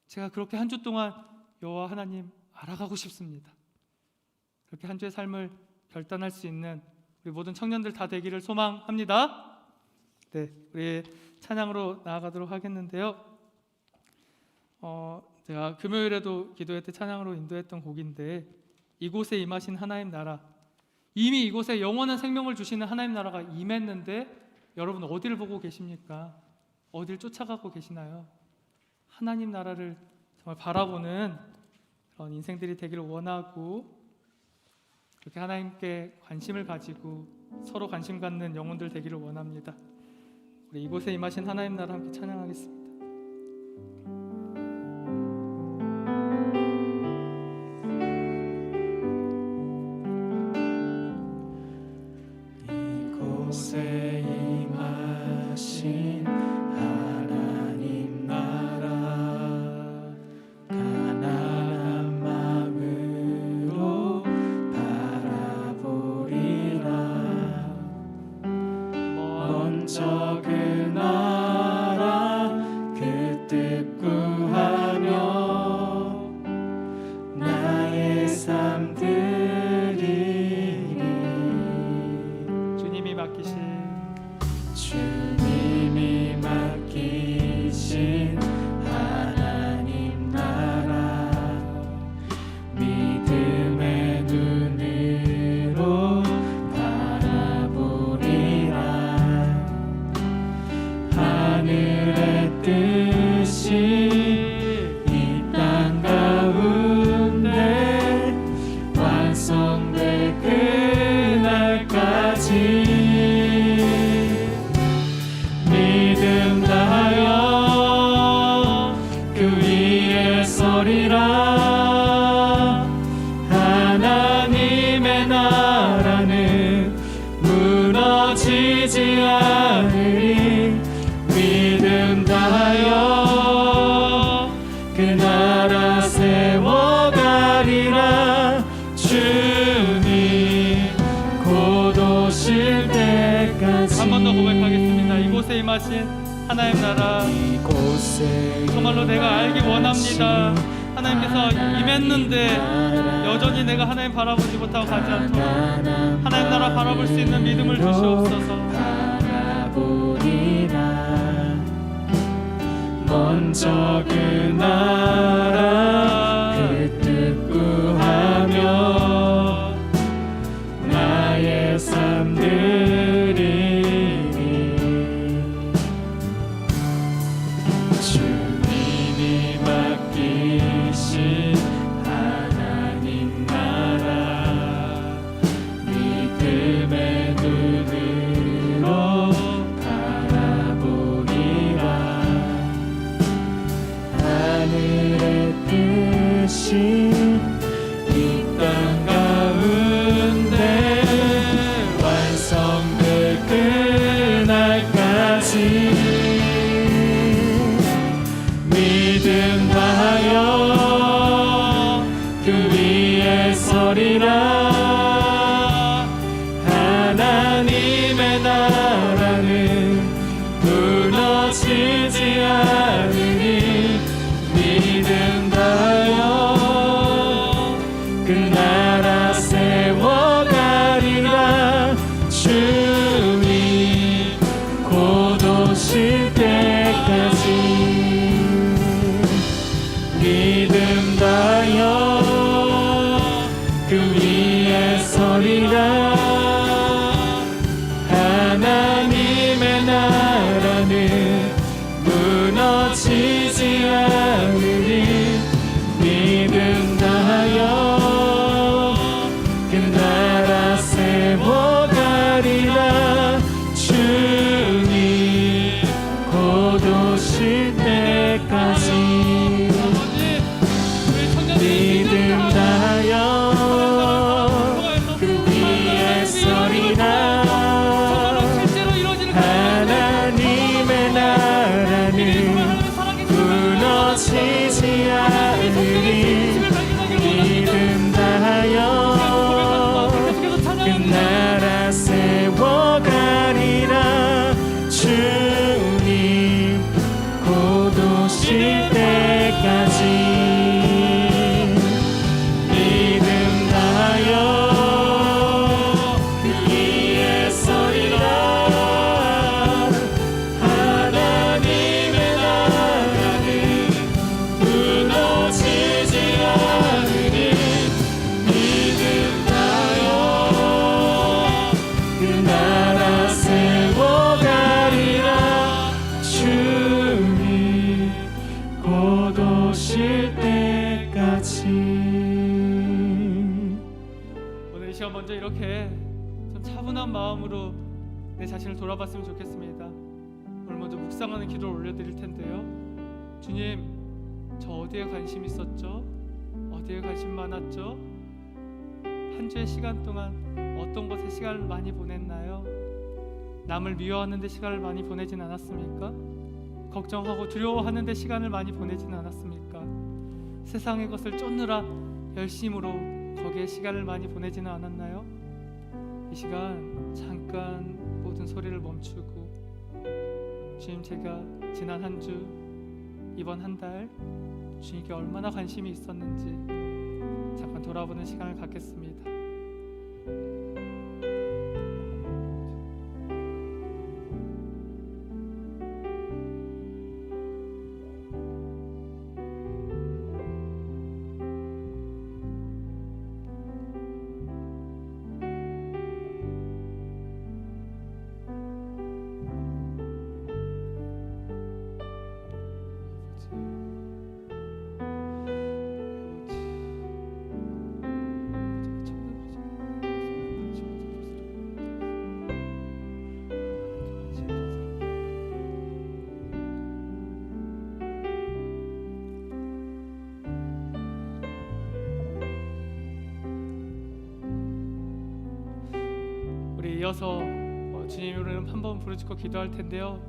C: 제가 그렇게 한 주 동안 여호와 하나님 알아가고 싶습니다. 그렇게 한 주의 삶을 결단할 수 있는 우리 모든 청년들 다 되기를 소망합니다. 네, 우리 찬양으로 나아가도록 하겠는데요. 제가 금요일에도 기도회 때 찬양으로 인도했던 곡인데, 이곳에 임하신 하나님 나라, 이미 이곳에 영원한 생명을 주시는 하나님 나라가 임했는데 여러분 어디를 보고 계십니까? 어디를 쫓아가고 계시나요? 하나님 나라를 정말 바라보는 그런 인생들이 되기를 원하고, 그렇게 하나님께 관심을 가지고 서로 관심 갖는 영혼들 되기를 원합니다. 우리 이곳에 임하신 하나님 나라 함께 찬양하겠습니다.
A: 이곳에 임하신 하나님 나라, 가난한 마음으로 바라보리라. 먼저 그 나라 그 뜻 구하며 나의 삶 드리리.
C: 주님이
A: 맡기신 하나님 나라, 믿음의 눈으로 바라보리라. 하늘의 뜻이 이 땅 가운데 완성될 그날까지 믿음 다하여 그 위에 서리라. 하나님의 나라는 무너지지 않으리. 믿음 다하여 그 나라 세워가리라. 주님 곧 오실 때까지.
C: 한 번 더 고백하겠습니다. 이곳에 임하신 하나님 나라, 정말로 내가 알기 원합니다. 하나님께서 임했는데 여전히 내가 하나님 바라보지 못하고 가지 않도록 하나님 나라 바라볼 수 있는 믿음을 주시옵소서.
A: 먼저 그 나라 그 뜻 구하며 나의 삶 드리리. 주님이 맡기신 하나님 나라, 믿음의 눈으로 바라보리라. 하늘의 뜻이 이 땅 가운데 완성될 그날까지 믿음 다하여 그 위에 서리라. 하나님의 나라는 무너지지 않으니 믿음 다하여 그 나라 세워가리라. 주님 곧 오실 때까지 믿음 다하여 그 위에 서리라. 하나
C: 이렇게 좀 차분한 마음으로 내 자신을 돌아봤으면 좋겠습니다. 오늘 먼저 묵상하는 기도를 올려드릴 텐데요. 주님, 저 어디에 관심 있었죠? 어디에 관심 많았죠? 한 주의 시간 동안 어떤 것에 시간을 많이 보냈나요? 남을 미워하는 데 시간을 많이 보내진 않았습니까? 걱정하고 두려워하는 데 시간을 많이 보내진 않았습니까? 세상의 것을 쫓느라 열심으로 거기에 시간을 많이 보내지는 않았나요? 이 시간 잠깐 모든 소리를 멈추고 주님, 제가 지난 한 주, 이번 한 달 주님께 얼마나 관심이 있었는지 잠깐 돌아보는 시간을 갖겠습니다. 우리 이어서 주님 이름 한번 부르짖고 기도할 텐데요.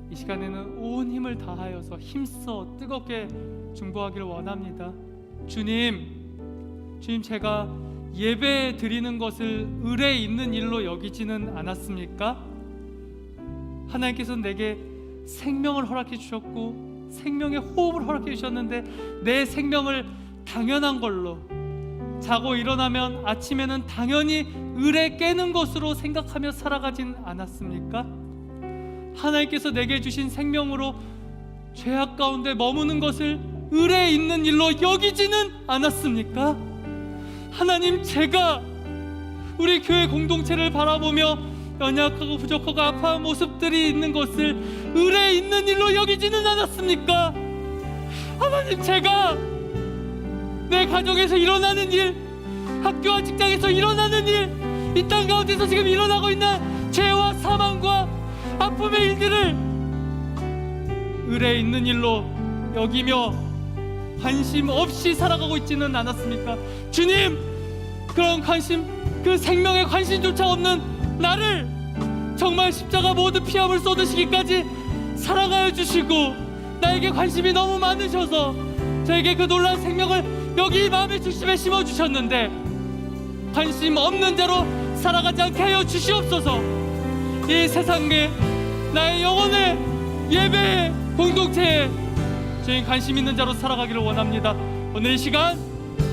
C: 이 시간에는 온 힘을 다하여서 힘써 뜨겁게 중보하기를 원합니다. 주님, 제가 예배 드리는 것을 의뢰 있는 일로 여기지는 않았습니까? 하나님께서 내게 생명을 허락해 주셨고 생명의 호흡을 허락해 주셨는데 내 생명을 당연한 걸로, 자고 일어나면 아침에는 당연히 을에 깨는 것으로 생각하며 살아가진 않았습니까? 하나님께서 내게 주신 생명으로 죄악 가운데 머무는 것을 을에 있는 일로 여기지는 않았습니까? 하나님, 제가 우리 교회 공동체를 바라보며 연약하고 부족하고 아파한 모습들이 있는 것을 을에 있는 일로 여기지는 않았습니까? 하나님, 제가 내 가정에서 일어나는 일, 학교와 직장에서 일어나는 일, 이 땅 가운데서 지금 일어나고 있는 죄와 사망과 아픔의 일들을 을에 있는 일로 여기며 관심 없이 살아가고 있지는 않았습니까? 주님, 그런 관심, 그 생명의 관심조차 없는 나를 정말 십자가 모든 피함을 쏟으시기까지 사랑하여 주시고 나에게 관심이 너무 많으셔서 저에게 그 놀라운 생명을 여기 마음의 중심에 심어주셨는데 관심 없는 대로 살아가지 않게 하여 주시옵소서. 이 세상에 나의 영혼의 예배의 공동체에 주님 관심 있는 자로 살아가기를 원합니다. 오늘 이 시간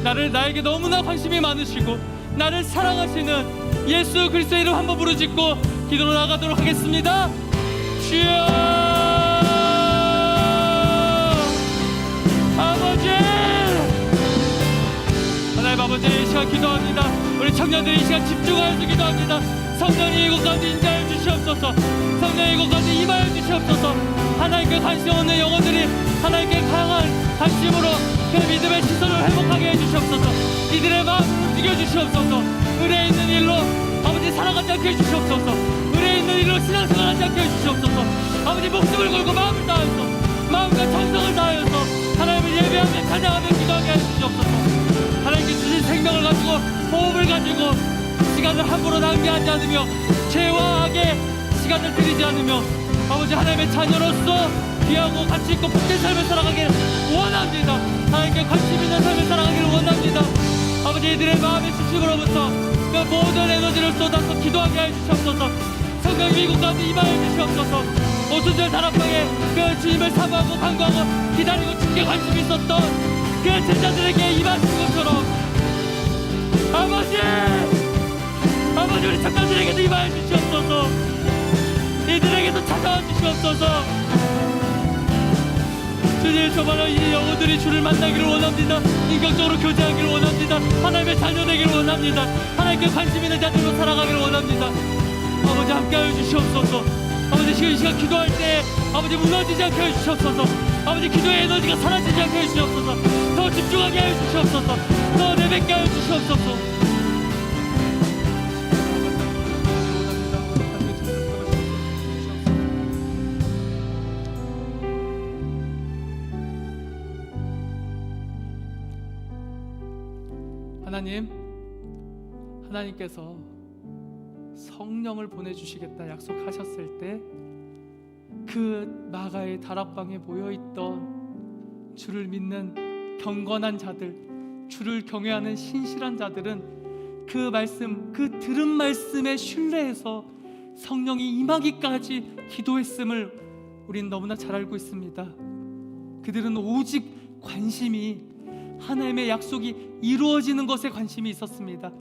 C: 나에게 너무나 관심이 많으시고 나를 사랑하시는 예수 그리스도의 이름 한번 부르짖고 기도로 나가도록 하겠습니다. 주여, 아버지, 하나님 아버지, 이 시간 기도합니다. 우리 청년들이 이 시간 집중하여서 기도합니다. 성령이 이곳 가운데 인자해 주시옵소서. 성령이 이곳 가운데 임하여 주시옵소서. 하나님께 관심 없는 영혼들이 하나님께 강한 관심으로 그 믿음의 시선을 회복하게 해주시옵소서. 이들의 마음을 움직여 주시옵소서. 의뢰 있는 일로 아버지 살아가지 않게 해주시옵소서. 의뢰 있는 일로 신앙생활하지 않게 해주시옵소서. 아버지, 목숨을 걸고 마음을 다하여서, 마음과 정성을 다하여서 하나님을 예배하며 찬양하며 기도하게 해주시옵소서. 하나님께 주신 생명을 가지고 호흡을 가지고 시간을 함부로 낭비하지 않으며 죄와 악에 시간을 들이지 않으며 아버지 하나님의 자녀로서 귀하고 가치있고 복된 삶을 살아가길 원합니다. 하나님께 관심 있는 삶을 살아가기를 원합니다. 아버지, 이들의 마음의 수식으로부터 그 모든 에너지를 쏟아서 기도하게 해주시옵소서. 성령 미국 가운데 임하여 주시옵소서. 오순절 다락방에 그 주님을 사모하고 간구하고 기다리고 주께 관심이 있었던 그 제자들에게 임하신 것처럼 아버지 우리 청년들에게도 임하여 주시옵소서. 이들에게도 찾아와 주시옵소서. 주님, 정말 이 영혼들이 주를 만나기를 원합니다. 인격적으로 교제하기를 원합니다. 하나님의 자녀 되기를 원합니다. 하나님께 관심 있는 자들로 살아가기를 원합니다. 아버지, 함께하여 주시옵소서. 아버지, 이 시간 기도할 때 아버지 무너지지 않게 해주시옵소서. 아버지, 기도의 에너지가 사라지지 않게 해주시옵소서. 더 집중하게 해주시옵소서. 더 내뱉게 해주시옵소서. 하나님께서 성령을 보내주시겠다 약속하셨을 때 그 마가의 다락방에 모여있던 주를 믿는 경건한 자들, 주를 경외하는 신실한 자들은 그 말씀, 그 들은 말씀에 신뢰해서 성령이 임하기까지 기도했음을 우린 너무나 잘 알고 있습니다. 그들은 오직 관심이 하나님의 약속이 이루어지는 것에 관심이 있었습니다.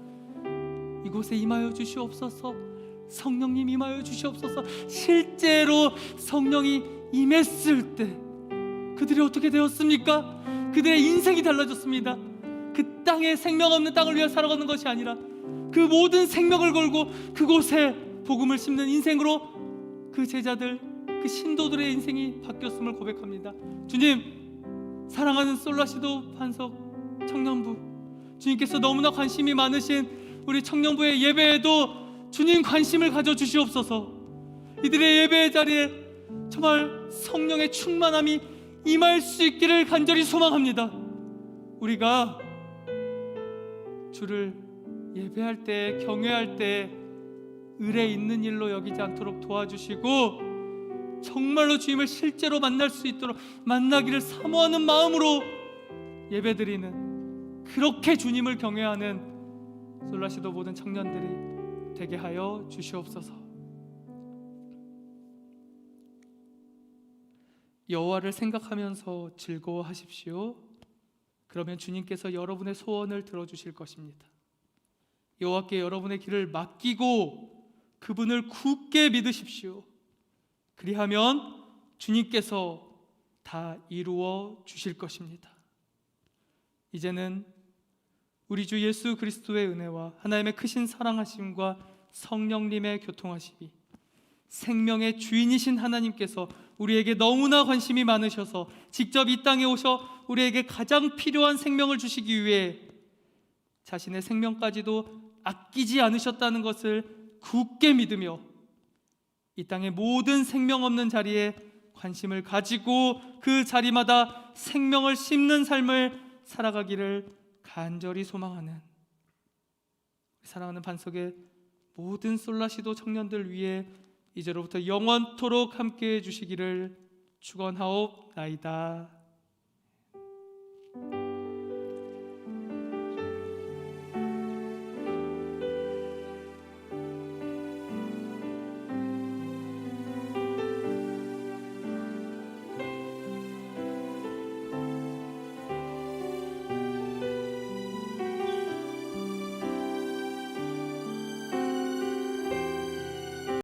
C: 이곳에 임하여 주시옵소서, 성령님 임하여 주시옵소서. 실제로 성령이 임했을 때 그들이 어떻게 되었습니까? 그들의 인생이 달라졌습니다. 그 땅에 생명 없는 땅을 위해 살아가는 것이 아니라 그 모든 생명을 걸고 그곳에 복음을 심는 인생으로 그 제자들, 그 신도들의 인생이 바뀌었음을 고백합니다. 주님, 사랑하는 솔라시도 반석 청년부, 주님께서 너무나 관심이 많으신 우리 청년부의 예배에도 주님 관심을 가져주시옵소서. 이들의 예배의 자리에 정말 성령의 충만함이 임할 수 있기를 간절히 소망합니다. 우리가 주를 예배할 때, 경외할 때 의뢰 있는 일로 여기지 않도록 도와주시고 정말로 주님을 실제로 만날 수 있도록 만나기를 사모하는 마음으로 예배드리는, 그렇게 주님을 경외하는 솔라시도 모든 청년들이 되게 하여 주시옵소서. 여호와를 생각하면서 즐거워하십시오. 그러면 주님께서 여러분의 소원을 들어주실 것입니다. 여호와께 여러분의 길을 맡기고 그분을 굳게 믿으십시오. 그리하면 주님께서 다 이루어 주실 것입니다. 이제는 우리 주 예수 그리스도의 은혜와 하나님의 크신 사랑하심과 성령님의 교통하심이, 생명의 주인이신 하나님께서 우리에게 너무나 관심이 많으셔서 직접 이 땅에 오셔 우리에게 가장 필요한 생명을 주시기 위해 자신의 생명까지도 아끼지 않으셨다는 것을 굳게 믿으며 이 땅의 모든 생명 없는 자리에 관심을 가지고 그 자리마다 생명을 심는 삶을 살아가기를 간절히 소망하는 사랑하는 반석의 모든 솔라시도 청년들 위해 이제로부터 영원토록 함께해 주시기를 축원하옵나이다.